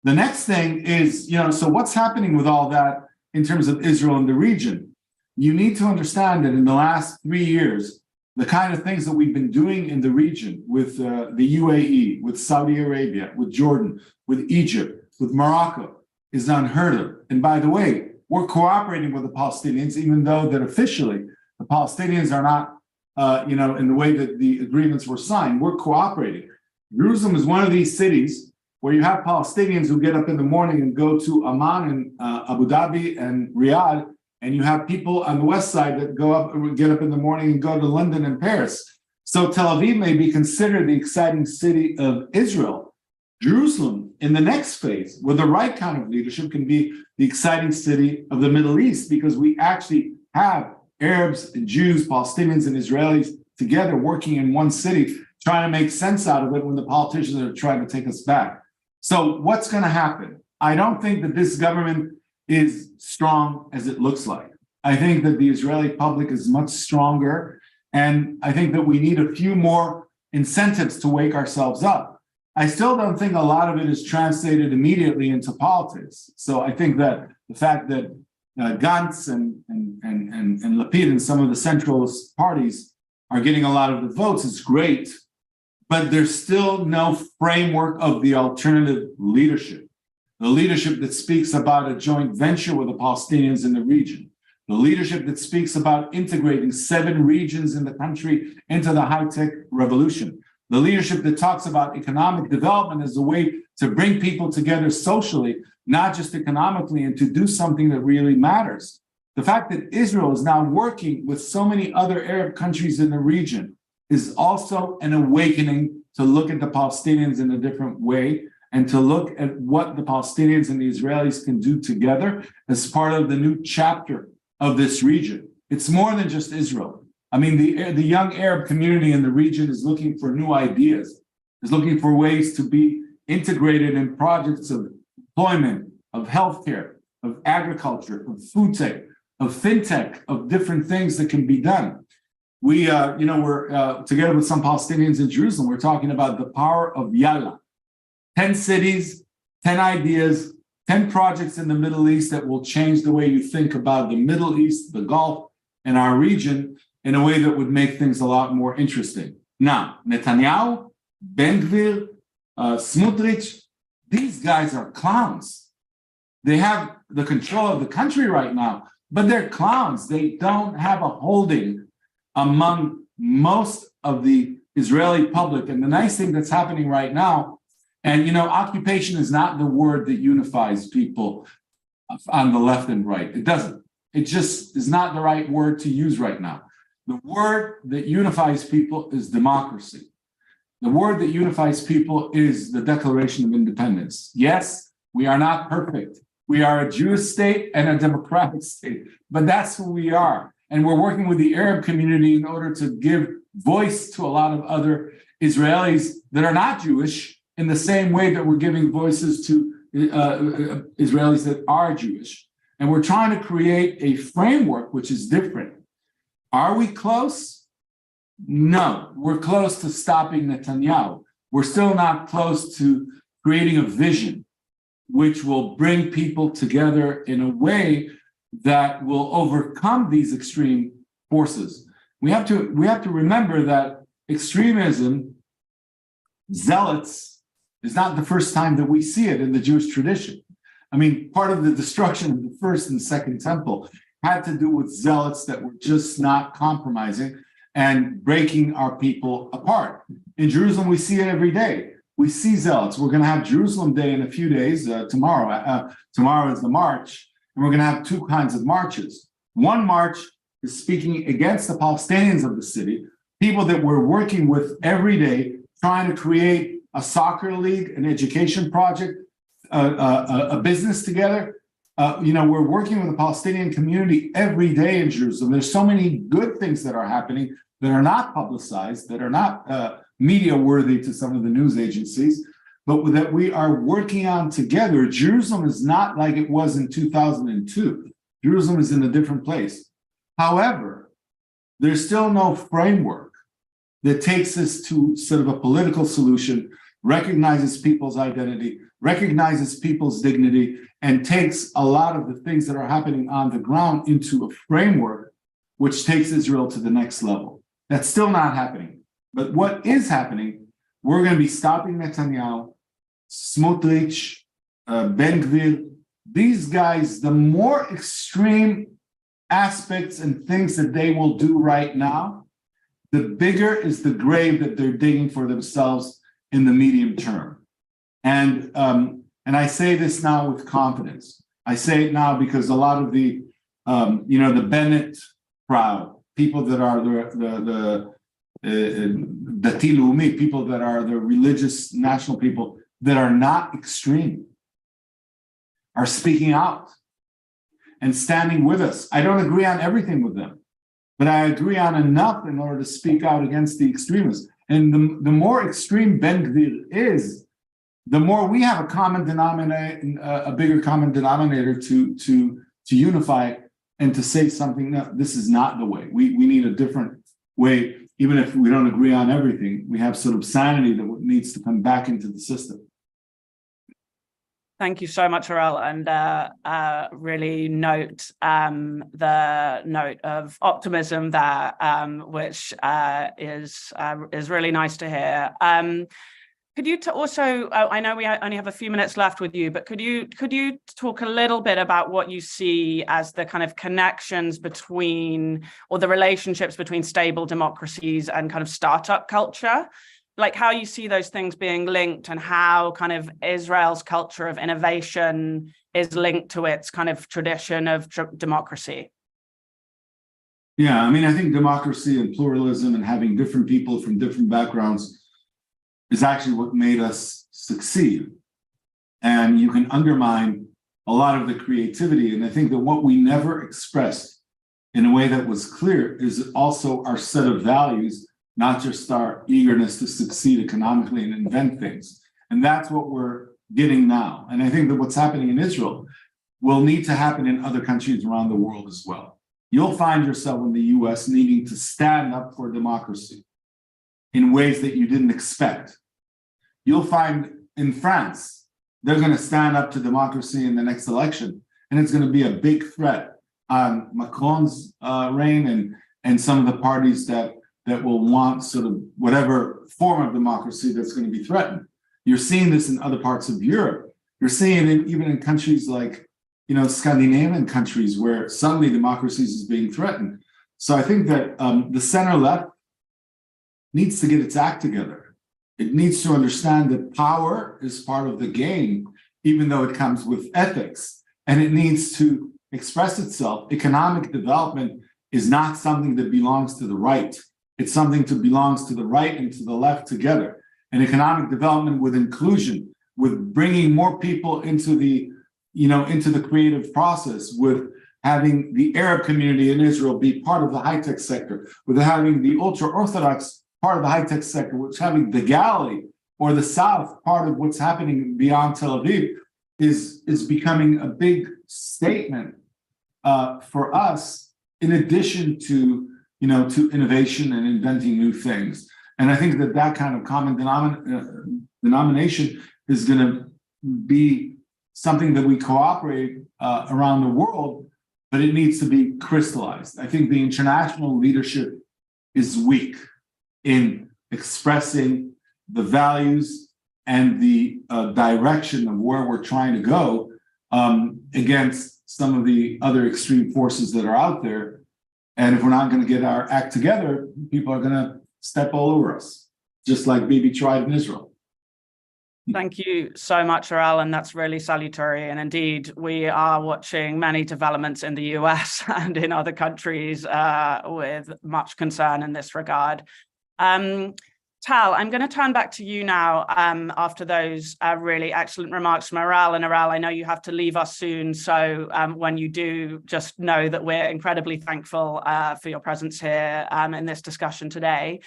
The next thing is, so what's happening with all that in terms of Israel and the region? You need to understand that in the last 3 years, the kind of things that we've been doing in the region with the UAE, with Saudi Arabia, with Jordan, with Egypt, with Morocco is unheard of. And by the way, we're cooperating with the Palestinians, even though that officially the Palestinians are not, in the way that the agreements were signed. We're cooperating. Jerusalem is one of these cities where you have Palestinians who get up in the morning and go to Amman and Abu Dhabi and Riyadh, and you have people on the west side that get up in the morning and go to London and Paris. So Tel Aviv may be considered the exciting city of Israel. Jerusalem, in the next phase, with the right kind of leadership, can be the exciting city of the Middle East, because we actually have Arabs and Jews, Palestinians and Israelis together working in one city, trying to make sense out of it when the politicians are trying to take us back. So what's going to happen? I don't think that this government is strong as it looks like. I think that the Israeli public is much stronger, and I think that we need a few more incentives to wake ourselves up. I still don't think a lot of it is translated immediately into politics. So I think that the fact that Gantz and Lapid and some of the centralist parties are getting a lot of the votes is great, but there's still no framework of the alternative leadership. The leadership that speaks about a joint venture with the Palestinians in the region. The leadership that speaks about integrating 7 regions in the country into the high-tech revolution. The leadership that talks about economic development as a way to bring people together socially, not just economically, and to do something that really matters. The fact that Israel is now working with so many other Arab countries in the region is also an awakening to look at the Palestinians in a different way, and to look at what the Palestinians and the Israelis can do together as part of the new chapter of this region. It's more than just Israel. I mean, the young Arab community in the region is looking for new ideas, is looking for ways to be integrated in projects of employment, of healthcare, of agriculture, of food tech, of fintech, of different things that can be done. We're together with some Palestinians in Jerusalem, we're talking about the power of Yalla. 10 cities, 10 ideas, 10 projects in the Middle East that will change the way you think about the Middle East, the Gulf, and our region in a way that would make things a lot more interesting. Now, Netanyahu, Ben-Gvir, Smotrich, these guys are clowns. They have the control of the country right now, but they're clowns. They don't have a holding among most of the Israeli public. And the nice thing that's happening right now, and occupation is not the word that unifies people on the left and right. It doesn't. It just is not the right word to use right now. The word that unifies people is democracy. The word that unifies people is the Declaration of Independence. Yes, we are not perfect. We are a Jewish state and a democratic state, but that's who we are. And we're working with the Arab community in order to give voice to a lot of other Israelis that are not Jewish in the same way that we're giving voices to Israelis that are Jewish. And we're trying to create a framework which is different. Are we close? No, we're close to stopping Netanyahu. We're still not close to creating a vision which will bring people together in a way that will overcome these extreme forces. We have to remember that extremism, zealots, is not the first time that we see it in the Jewish tradition. I mean, part of the destruction of the first and second temple had to do with zealots that were just not compromising and breaking our people apart. In Jerusalem, we see it every day. We see zealots. We're going to have Jerusalem Day in a few days. Tomorrow is the march, and we're going to have two kinds of marches. One march is speaking against the Palestinians of the city, people that we're working with every day, trying to create a soccer league, an education project, a business together. We're working with the Palestinian community every day in Jerusalem. There's so many good things that are happening that are not publicized, that are not media worthy to some of the news agencies, but that we are working on together. Jerusalem is not like it was in 2002. Jerusalem is in a different place. However, there's still no framework that takes us to sort of a political solution, recognizes people's identity, recognizes people's dignity, and takes a lot of the things that are happening on the ground into a framework which takes Israel to the next level. That's still not happening. But what is happening, we're going to be stopping Netanyahu, Smotrich, Ben Gvir, these guys, the more extreme aspects and things that they will do right now, the bigger is the grave that they're digging for themselves in the medium term. And I say this now with confidence. I say it now because a lot of the Bennett crowd, people that are the Dati Leumi, people that are the religious national people that are not extreme, are speaking out and standing with us. I don't agree on everything with them, but I agree on enough in order to speak out against the extremists. And the more extreme Ben Gvir is, the more we have a common denominator, a bigger common denominator to unify and to say something. No, this is not the way. We need a different way. Even if we don't agree on everything, we have sort of sanity that needs to come back into the system. Thank you so much, Harel, and really note the note of optimism there, which is really nice to hear. Could you also? I know we only have a few minutes left with you, but could you talk a little bit about what you see as the kind of connections between, or the relationships between, stable democracies and kind of startup culture? Like how you see those things being linked, and how kind of Israel's culture of innovation is linked to its kind of tradition of democracy. Yeah, I mean, I think democracy and pluralism and having different people from different backgrounds is actually what made us succeed. And you can undermine a lot of the creativity. And I think that what we never expressed in a way that was clear is also our set of values, not just our eagerness to succeed economically and invent things. And that's what we're getting now. And I think that what's happening in Israel will need to happen in other countries around the world as well. You'll find yourself in the US needing to stand up for democracy in ways that you didn't expect. You'll find in France, they're going to stand up to democracy in the next election, and it's going to be a big threat on Macron's reign and some of the parties that will want sort of whatever form of democracy that's going to be threatened. You're seeing this in other parts of Europe. You're seeing it even in countries like, Scandinavian countries where suddenly democracies is being threatened. So I think that the center left needs to get its act together. It needs to understand that power is part of the game, even though it comes with ethics, and it needs to express itself. Economic development is not something that belongs to the right. It's something that belongs to the right and to the left together. And economic development with inclusion, with bringing more people into the creative process, with having the Arab community in Israel be part of the high-tech sector, with having the ultra-Orthodox part of the high-tech sector, with having the Galilee or the South part of what's happening beyond Tel Aviv, is becoming a big statement for us, in addition to to innovation and inventing new things. And I think that kind of common denomination is going to be something that we cooperate around the world, but it needs to be crystallized. I think the international leadership is weak in expressing the values and the direction of where we're trying to go against some of the other extreme forces that are out there. And if we're not going to get our act together, people are going to step all over us, just like Bibi tried in Israel. Thank you so much, Aral, and that's really salutary. And indeed, we are watching many developments in the US and in other countries with much concern in this regard. Tal, I'm going to turn back to you now after those really excellent remarks from Aral. And Aral, I know you have to leave us soon. So when you do, just know that we're incredibly thankful for your presence here in this discussion today.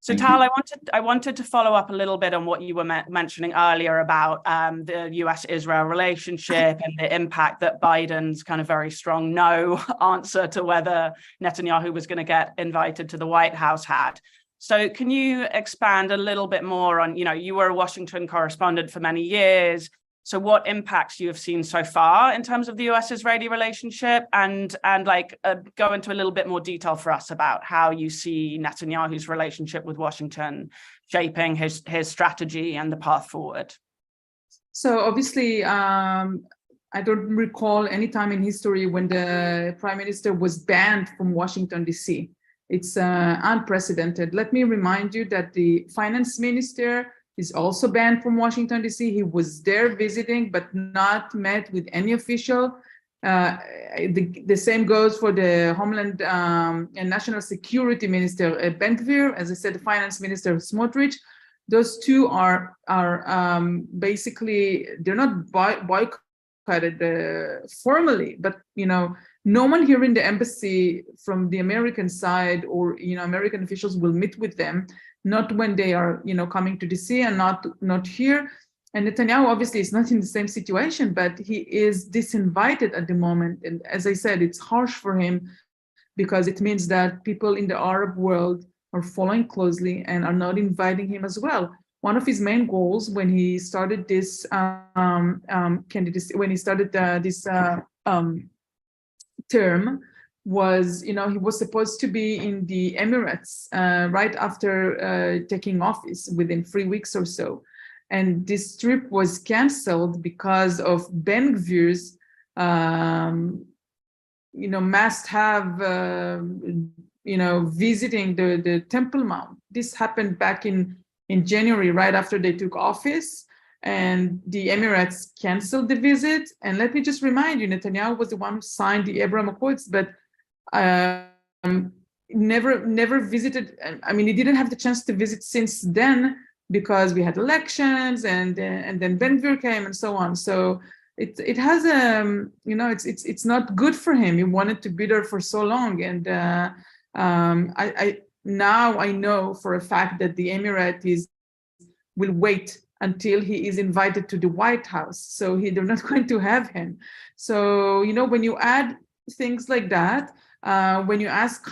So Tal, I wanted to follow up a little bit on what you were mentioning earlier about the US-Israel relationship and the impact that Biden's kind of very strong no answer to whether Netanyahu was going to get invited to the White House had. So can you expand a little bit more on, you were a Washington correspondent for many years. So what impacts you have seen so far in terms of the US-Israeli relationship, and go into a little bit more detail for us about how you see Netanyahu's relationship with Washington shaping his strategy and the path forward? So obviously, I don't recall any time in history when the prime minister was banned from Washington, D.C. It's unprecedented. Let me remind you that the finance minister is also banned from Washington, D.C. He was there visiting, but not met with any official. The same goes for the Homeland and National Security Minister, Ben-Gvir. As I said, the finance minister, Smotrich. Those two are basically, they're not boycotted formally, but, no one here in the embassy from the American side or, American officials will meet with them, not when they are, coming to DC and not here. And Netanyahu obviously is not in the same situation, but he is disinvited at the moment. And as I said, it's harsh for him because it means that people in the Arab world are following closely and are not inviting him as well. One of his main goals when he started this candidacy, when he started this term, was, he was supposed to be in the Emirates right after taking office within 3 weeks or so. And this trip was canceled because of Ben-Gvir's, must have, visiting the Temple Mount. This happened back in January, right after they took office. And the Emirates canceled the visit. And let me just remind you, Netanyahu was the one who signed the Abraham Accords, but never visited. I mean, he didn't have the chance to visit since then because we had elections and then Ben-Gvir came and so on. So it has it's not good for him. He wanted to be there for so long, and I know for a fact that the Emirates will wait until he is invited to the White House. So they're not going to have him. So, when you add things like that, when you ask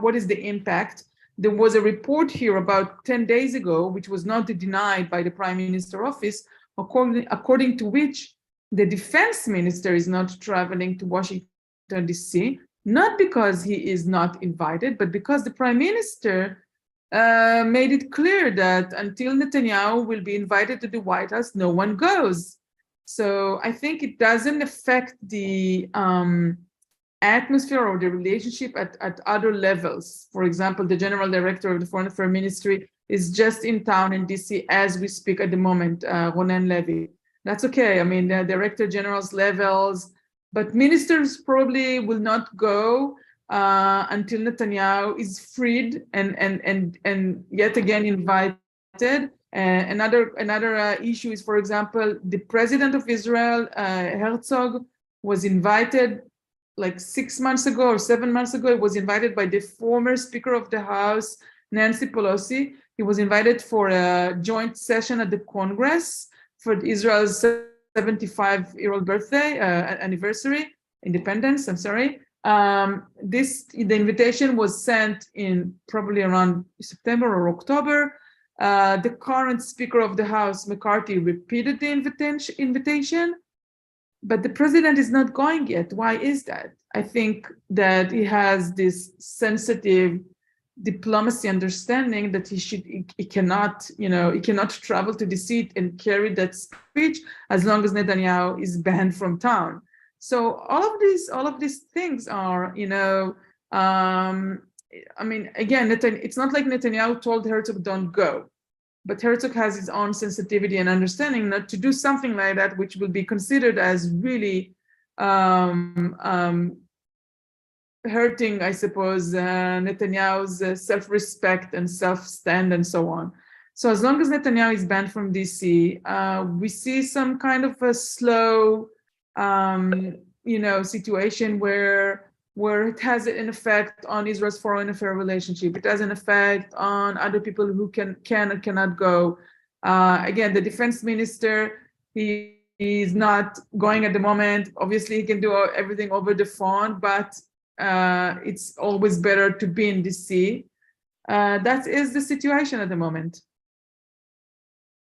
what is the impact, there was a report here about 10 days ago, which was not denied by the Prime Minister office, according to which the defense minister is not traveling to Washington, D.C., not because he is not invited, but because the Prime Minister made it clear that until Netanyahu will be invited to the White House, no one goes. So I think it doesn't affect the atmosphere or the relationship at other levels. For example, the general director of the Foreign Affairs Ministry is just in town in DC as we speak at the moment, Ronen Levy. That's okay. I mean, the director general's levels, but ministers probably will not go until Netanyahu is freed and yet again invited. Another issue is, for example, the president of Israel, Herzog, was invited like 6 months ago or 7 months ago. It was invited by the former Speaker of the House, Nancy Pelosi. He was invited for a joint session at the Congress for Israel's 75-year-old birthday, anniversary, independence, I'm sorry. The invitation was sent in probably around September or October. The current Speaker of the House, McCarthy, repeated the invitation, but the president is not going yet. Why is that? I think that he has this sensitive diplomacy understanding that he cannot travel to the seat and carry that speech as long as Netanyahu is banned from town. So all of these things are, I mean, again, it's not like Netanyahu told Herzog don't go, but Herzog has his own sensitivity and understanding not to do something like that, which will be considered as really hurting, I suppose, Netanyahu's self-respect and self-stand and so on. So as long as Netanyahu is banned from DC, we see some kind of a slow, situation where it has an effect on Israel's foreign affairs relationship. It has an effect on other people who can and cannot go. Again, the defense minister, he is not going at the moment. Obviously, he can do everything over the phone, but it's always better to be in DC. That is the situation at the moment.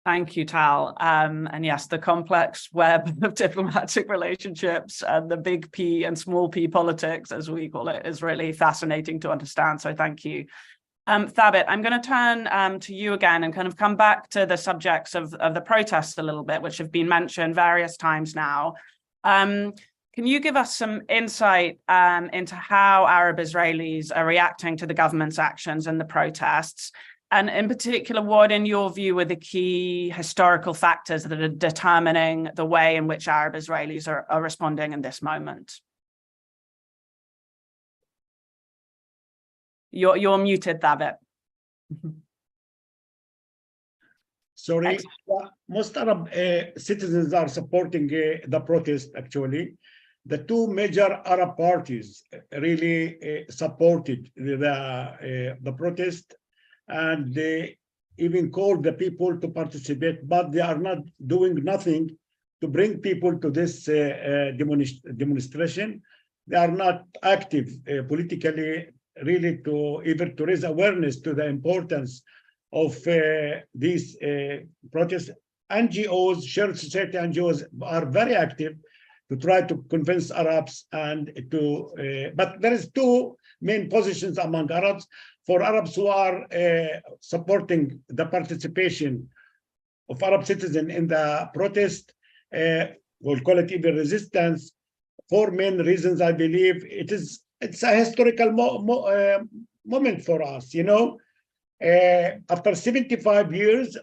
Thank you, Tal. And yes, the complex web of diplomatic relationships and the big P and small p politics, as we call it, is really fascinating to understand. So thank you. Thabit, I'm going to turn to you again and kind of come back to the subjects of the protests a little bit, which have been mentioned various times now. Can you give us some insight into how Arab Israelis are reacting to the government's actions and the protests? And in particular, what, in your view, are the key historical factors that are determining the way in which Arab Israelis are responding in this moment? You're muted, Thabit. Sorry, most Arab citizens are supporting the protest, actually. The two major Arab parties really supported the protest, and they even called the people to participate, but they are not doing nothing to bring people to this demonstration. They are not active politically, really, to raise awareness to the importance of these protests. NGOs, shared society NGOs, are very active to try to convince Arabs and to, but there is two main positions among Arabs. For Arabs who are supporting the participation of Arab citizens in the protest, we'll call it even resistance, four main reasons. I believe it's a historical moment for us. After 75 years,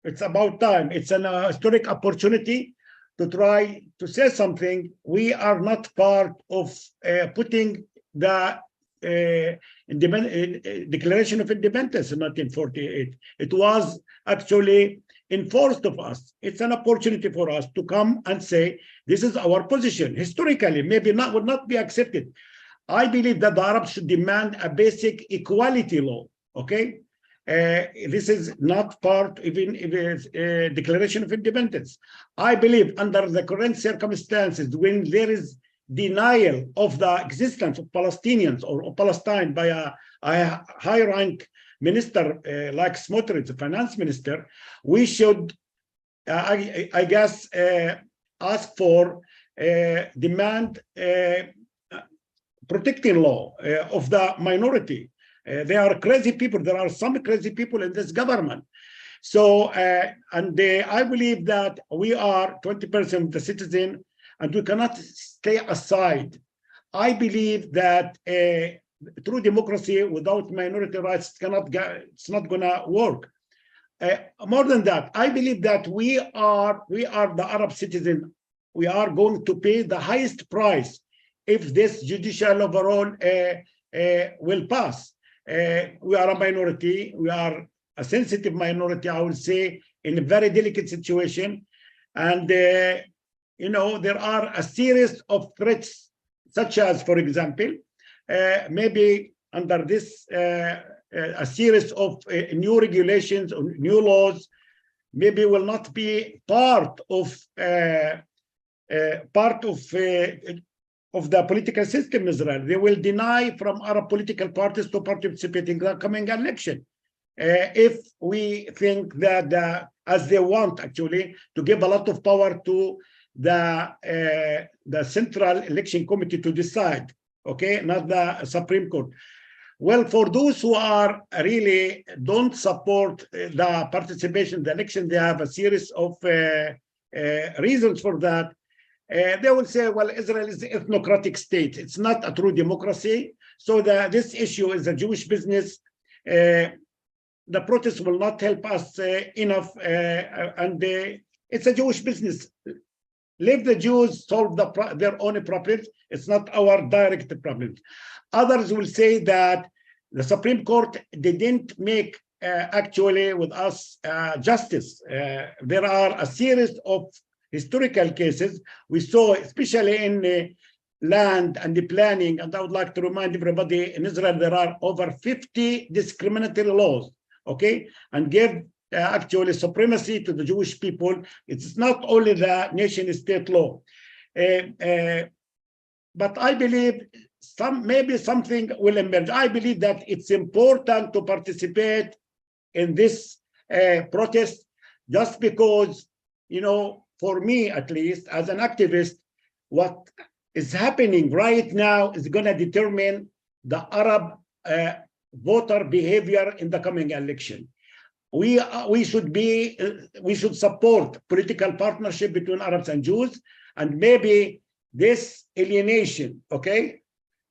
it's about time. It's an historic opportunity to try to say something. We are not part of putting the Declaration of Independence in 1948. It was actually enforced of us. It's an opportunity for us to come and say, this is our position. Historically, maybe would not be accepted. I believe that the Arabs should demand a basic equality law, okay? This is not part even if it's a Declaration of Independence. I believe under the current circumstances, when there is denial of the existence of Palestinians or of Palestine by a high-rank minister like Smotrich, the finance minister, we should, I guess, ask for, demand protecting law of the minority. They are crazy people. There are some crazy people in this government. So, I believe that we are 20% of the citizen, and we cannot stay aside. I believe that true democracy without minority rights it's not gonna work. More than that, I believe that we are the Arab citizen. We are going to pay the highest price if this judicial overhaul will pass. We are a minority. We are a sensitive minority, I would say, in a very delicate situation. And there are a series of threats such as, for example, maybe under this a series of new regulations or new laws, maybe will not be part of the political system in Israel. They will deny from Arab political parties to participate in the coming election. If we think that, as they want actually, to give a lot of power to the Central Election Committee to decide, okay, not the Supreme Court. Well, for those who are really don't support the participation in the election, they have a series of reasons for that. They will say, well, Israel is an ethnocratic state. It's not a true democracy. So this issue is a Jewish business. The protest will not help us enough. And it's a Jewish business. Let the Jews solve their own problems. It's not our direct problems. Others will say that the Supreme Court didn't make actually with us justice. There are a series of historical cases we saw, especially in land and the planning. And I would like to remind everybody, in Israel, there are over 50 discriminatory laws, okay, and give actually supremacy to the Jewish people. It's not only the nation state law. But I believe maybe something will emerge. I believe that it's important to participate in this protest, just because, you know, for me at least, as an activist, what is happening right now is going to determine the Arab voter behavior in the coming election. We should support political partnership between Arabs and Jews, and maybe this alienation, okay,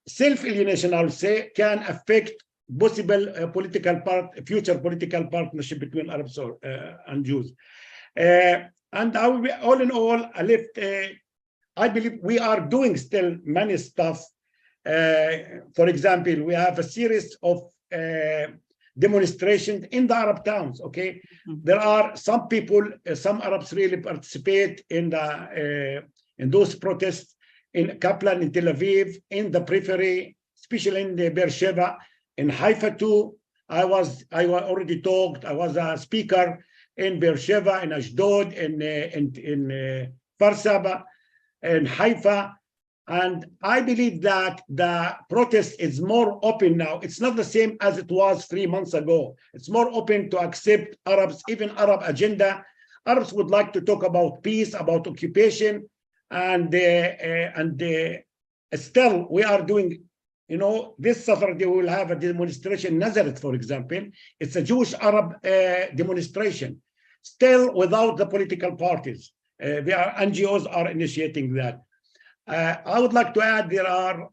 self-alienation, I would say, can affect possible future political partnership between Arabs and Jews. And all in all, I believe we are doing still many stuff. For example, we have a series of demonstrations in the Arab towns, okay? There are some people, some Arabs really participate in those protests in Kaplan, in Tel Aviv, in the periphery, especially in the Beersheba, in Haifa too. I already talked, I was a speaker in Beersheba, in Ashdod, in Farsaba, in Haifa. And I believe that the protest is more open now. It's not the same as it was 3 months ago. It's more open to accept Arabs, even Arab agenda. Arabs would like to talk about peace, about occupation, and still we are doing, you know, this Saturday we will have a demonstration in Nazareth, for example. It's a Jewish Arab demonstration, still without the political parties. NGOs are initiating that. I would like to add there are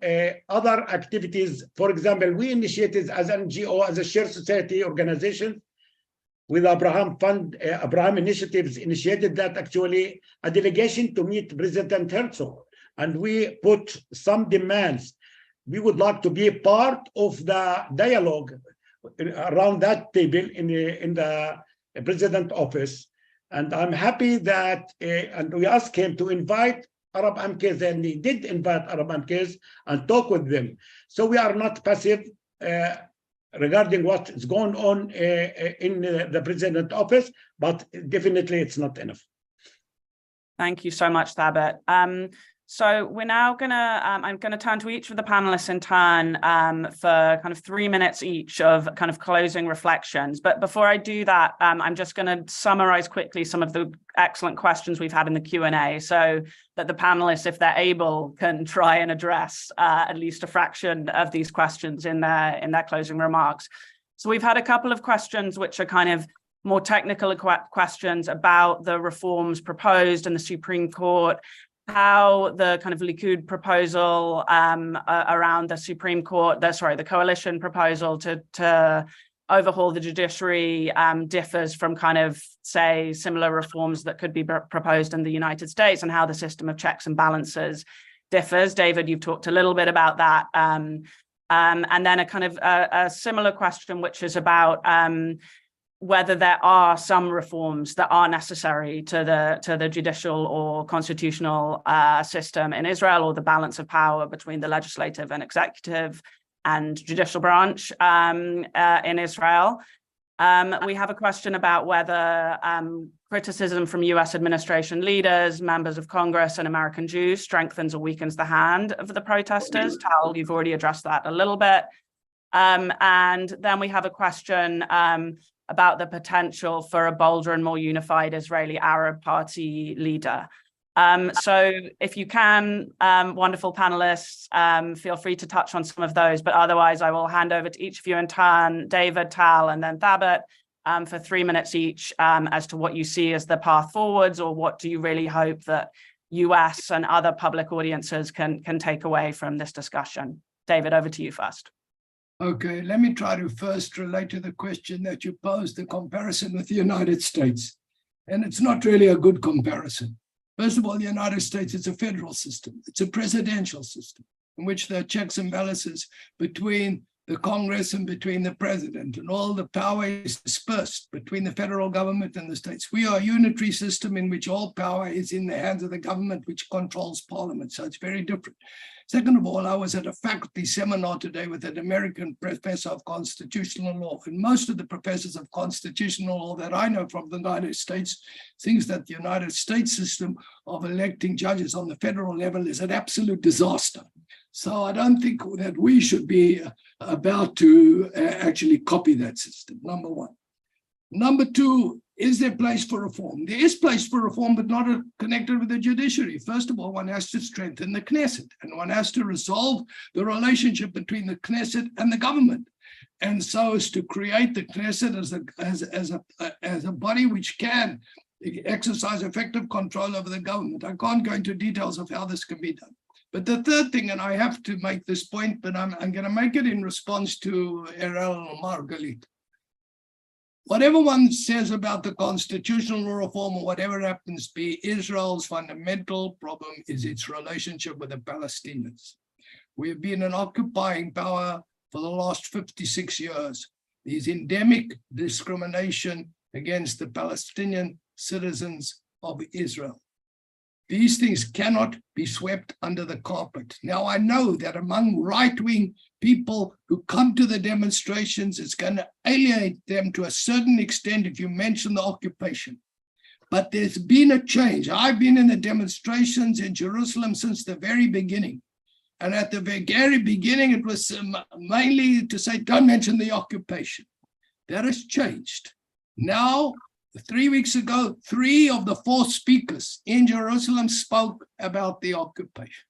other activities. For example, we initiated as an NGO, as a shared society organization, with Abraham Fund, Abraham Initiatives initiated that actually a delegation to meet President Herzog. And we put some demands. We would like to be a part of the dialogue around that table in the President office. And I'm happy that, and we asked him to invite Arab MKs, and he did invite Arab MKs and talk with them. So we are not passive regarding what is going on in the President office, but definitely it's not enough. Thank you so much, Thabit. So we're now I'm gonna turn to each of the panelists in turn for kind of 3 minutes each of kind of closing reflections. But before I do that, I'm just gonna summarize quickly some of the excellent questions we've had in the Q&A, so that the panelists, if they're able, can try and address at least a fraction of these questions in their closing remarks. So we've had a couple of questions which are kind of more technical questions about the reforms proposed in the Supreme Court, how the kind of Likud proposal around the Supreme Court, the coalition proposal to overhaul the judiciary differs from kind of, say, similar reforms that could be proposed in the United States, and how the system of checks and balances differs. David, you've talked a little bit about that. And then a kind of a similar question, which is about whether there are some reforms that are necessary to the judicial or constitutional system in Israel, or the balance of power between the legislative and executive and judicial branch in Israel. We have a question about whether criticism from US administration leaders, members of Congress, and American Jews strengthens or weakens the hand of the protesters. Tal, you've already addressed that a little bit. And then we have a question about the potential for a bolder and more unified Israeli Arab Party leader. So if you can, wonderful panelists, feel free to touch on some of those, but otherwise I will hand over to each of you in turn, David, Tal, and then Thabit, for 3 minutes each, as to what you see as the path forwards, or what do you really hope that US and other public audiences can take away from this discussion. David, over to you first. Okay, let me try to first relate to the question that you posed, the comparison with the United States. And it's not really a good comparison. First of all, the United States is a federal system. It's a presidential system in which there are checks and balances between the Congress and between the president, and all the power is dispersed between the federal government and the states. We are a unitary system in which all power is in the hands of the government, which controls parliament. So it's very different. Second of all, I was at a faculty seminar today with an American professor of constitutional law, and most of the professors of constitutional law that I know from the United States thinks that the United States system of electing judges on the federal level is an absolute disaster. So I don't think that we should be about to actually copy that system, number one. Number two, is there place for reform? There is place for reform, but not connected with the judiciary. First of all, one has to strengthen the Knesset, and one has to resolve the relationship between the Knesset and the government. And so as to create the Knesset as a body which can exercise effective control over the government. I can't go into details of how this can be done. But the third thing, and I have to make this point, but I'm going to make it in response to Erel Margalit. Whatever one says about the constitutional reform or whatever happens be, Israel's fundamental problem is its relationship with the Palestinians. We have been an occupying power for the last 56 years. There's endemic discrimination against the Palestinian citizens of Israel. These things cannot be swept under the carpet. Now, I know that among right-wing people who come to the demonstrations, it's going to alienate them to a certain extent if you mention the occupation. But there's been a change. I've been in the demonstrations in Jerusalem since the very beginning. And at the very beginning, it was mainly to say, don't mention the occupation. That has changed. Now, 3 weeks ago, 3 of the 4 speakers in Jerusalem spoke about the occupation.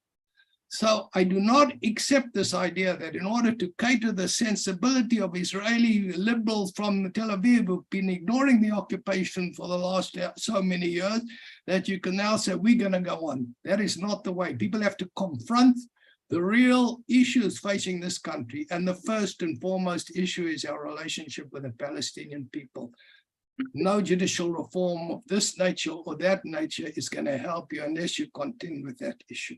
So I do not accept this idea that in order to cater the sensibility of Israeli liberals from Tel Aviv who've been ignoring the occupation for the last so many years, that you can now say, we're going to go on. That is not the way. People have to confront the real issues facing this country. And the first and foremost issue is our relationship with the Palestinian people. No judicial reform of this nature or that nature is going to help you unless you continue with that issue.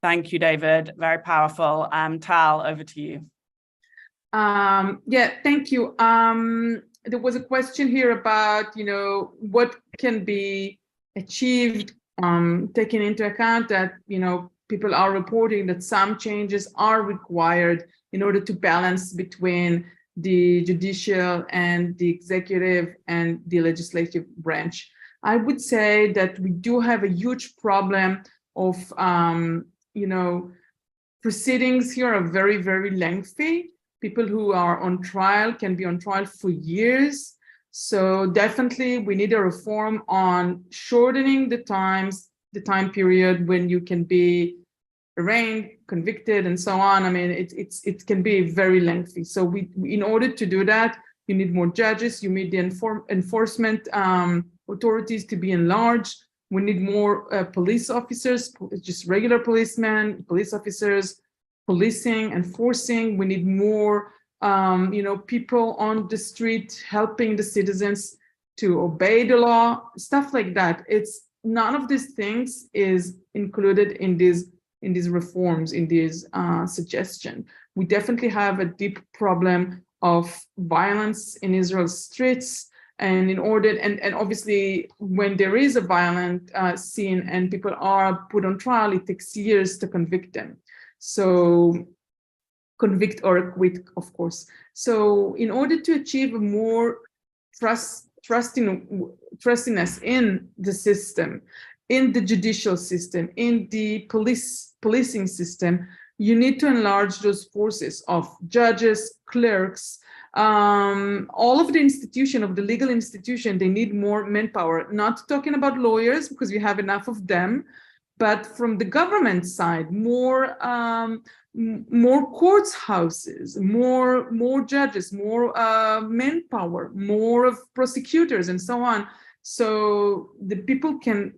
Thank you, David. Very powerful. Tal, over to you. Yeah, thank you. There was a question here about, what can be achieved, taking into account that, people are reporting that some changes are required in order to balance between the judicial and the executive and the legislative branch. I would say that we do have a huge problem of, proceedings here are very, very lengthy. People who are on trial can be on trial for years. So definitely we need a reform on shortening the time period when you can be arraigned, convicted, and so on. I mean, it can be very lengthy. So we in order to do that, you need more judges, you need the enforcement authorities to be enlarged. We need more police officers, just regular policemen, police officers, policing, enforcing. We need more, people on the street helping the citizens to obey the law, stuff like that. It's none of these things is included in these reforms, in these suggestions. We definitely have a deep problem of violence in Israel's streets. And in order, and obviously, when there is a violent scene and people are put on trial, it takes years to convict them. So convict or acquit, of course. So in order to achieve more trustiness in the system, in the judicial system, in the policing system, you need to enlarge those forces of judges, clerks, all of the institution, of the legal institution. They need more manpower, not talking about lawyers because we have enough of them, but from the government side, more courts houses, more judges, more manpower, more of prosecutors, and so on. So the people can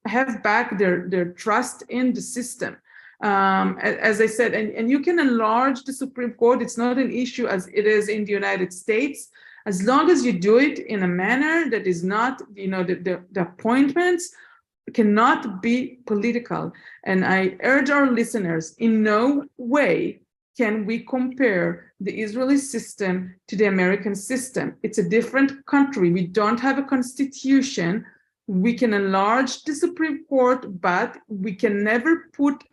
have back their trust in the system. As I said, and you can enlarge the Supreme Court. It's not an issue as it is in the United States, as long as you do it in a manner that is not, the appointments cannot be political. And I urge our listeners, in no way can we compare the Israeli system to the American system. It's a different country. We don't have a constitution. We can enlarge the Supreme Court, but we can never put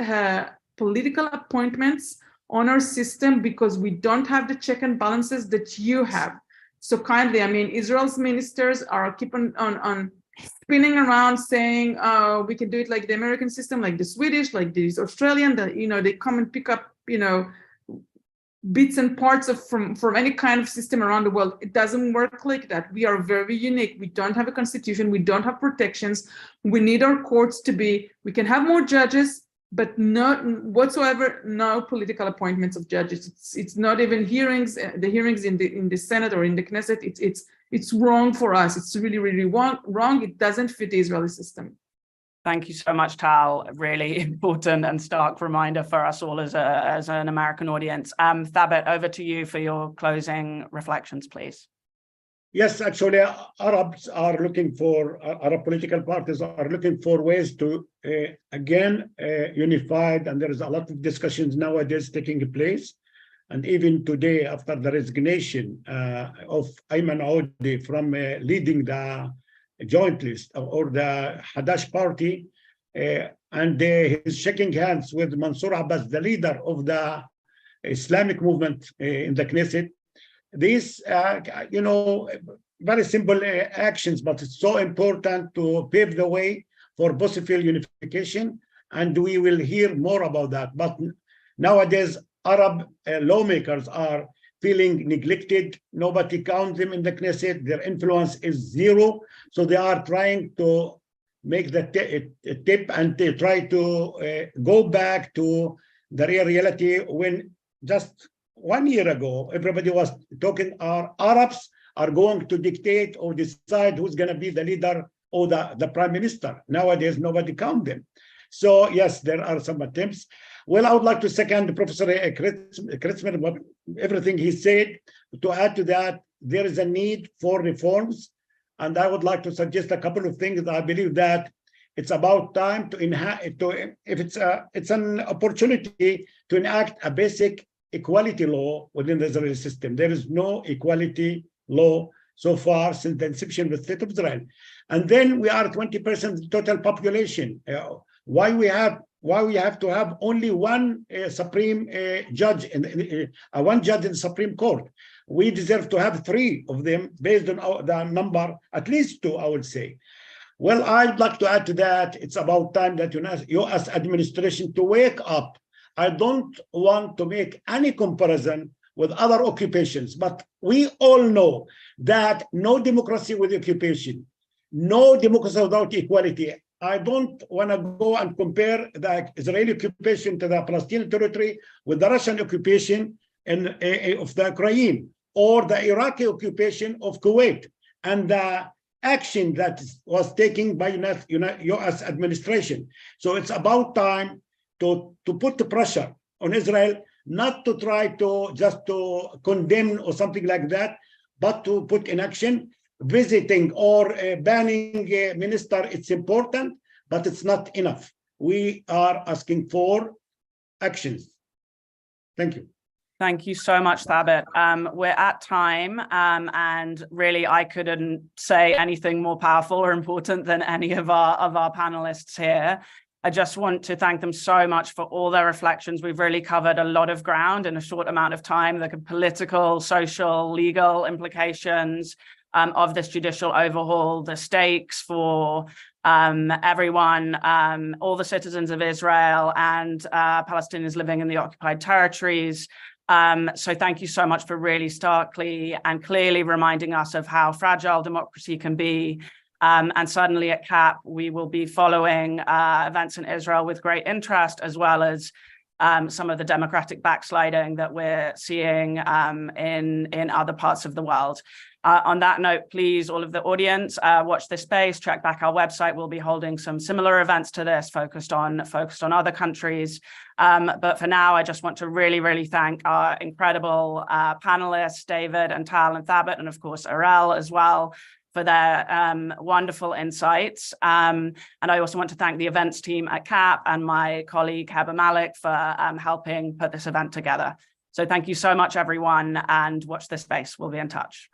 political appointments on our system because we don't have the check and balances that you have. So kindly, Israel's ministers are keep on spinning around saying, we can do it like the American system, like the Swedish, like the Australian, they come and pick up, bits and parts from any kind of system around the world. It doesn't work like that. We are very unique. We don't have a constitution. We don't have protections. We need our courts to be, we can have more judges, but not whatsoever, no political appointments of judges. It's not even hearings, the hearings in the Senate or in the Knesset. It's wrong for us. It's really, really wrong. It doesn't fit the Israeli system. Thank you so much, Tal. Really important and stark reminder for us all as an American audience. Thabit, over to you for your closing reflections, please. Yes, actually, Arab political parties are looking for ways to, again, unified, and there is a lot of discussions nowadays taking place. And even today, after the resignation of Ayman Audi from leading the joint list or the Hadash party, and he's shaking hands with Mansour Abbas, the leader of the Islamic movement in the Knesset. These, very simple actions, but it's so important to pave the way for possible unification, and we will hear more about that. But nowadays, Arab lawmakers are feeling neglected. Nobody counts them in the Knesset. Their influence is zero. So they are trying to make the tip and they try to go back to the real reality when just 1 year ago, everybody was talking our Arabs are going to dictate or decide who's going to be the leader or the prime minister. Nowadays, nobody counts them. So yes, there are some attempts. Well, I would like to second Professor Kritzman, everything he said. To add to that, there is a need for reforms. And I would like to suggest a couple of things. I believe that it's about time it's an opportunity to enact a basic equality law within the Israeli system. There is no equality law so far since the inception of the State of Israel. And then we are 20% of the total population. Why we have to have only one supreme judge, one judge in the Supreme Court? We deserve to have 3 of them based on the number, at least 2, I would say. Well, I'd like to add to that, it's about time that U.S. administration to wake up. I don't want to make any comparison with other occupations, but we all know that no democracy with occupation, no democracy without equality. I don't want to go and compare the Israeli occupation to the Palestinian territory with the Russian occupation of the Ukraine or the Iraqi occupation of Kuwait and the action that was taken by U.S. administration. So it's about time to put the pressure on Israel, not to try to just to condemn or something like that, but to put in action. Visiting or banning a minister, it's important, but it's not enough. We are asking for actions. Thank you. Thank you so much, Thabit. We're at time, and really I couldn't say anything more powerful or important than any of our panelists here. I just want to thank them so much for all their reflections. We've really covered a lot of ground in a short amount of time, the political, social, legal implications of this judicial overhaul, the stakes for everyone, all the citizens of Israel and Palestinians living in the occupied territories. So thank you so much for really starkly and clearly reminding us of how fragile democracy can be. And certainly at CAP, we will be following events in Israel with great interest, as well as some of the democratic backsliding that we're seeing in other parts of the world. On that note, please, all of the audience, watch this space, check back our website. We'll be holding some similar events to this focused on other countries. But for now, I just want to really, really thank our incredible panelists, David and Tal and Thabit, and of course, Arel as well, for their wonderful insights. And I also want to thank the events team at CAP and my colleague, Heba Malik, for helping put this event together. So thank you so much, everyone, and watch this space. We'll be in touch.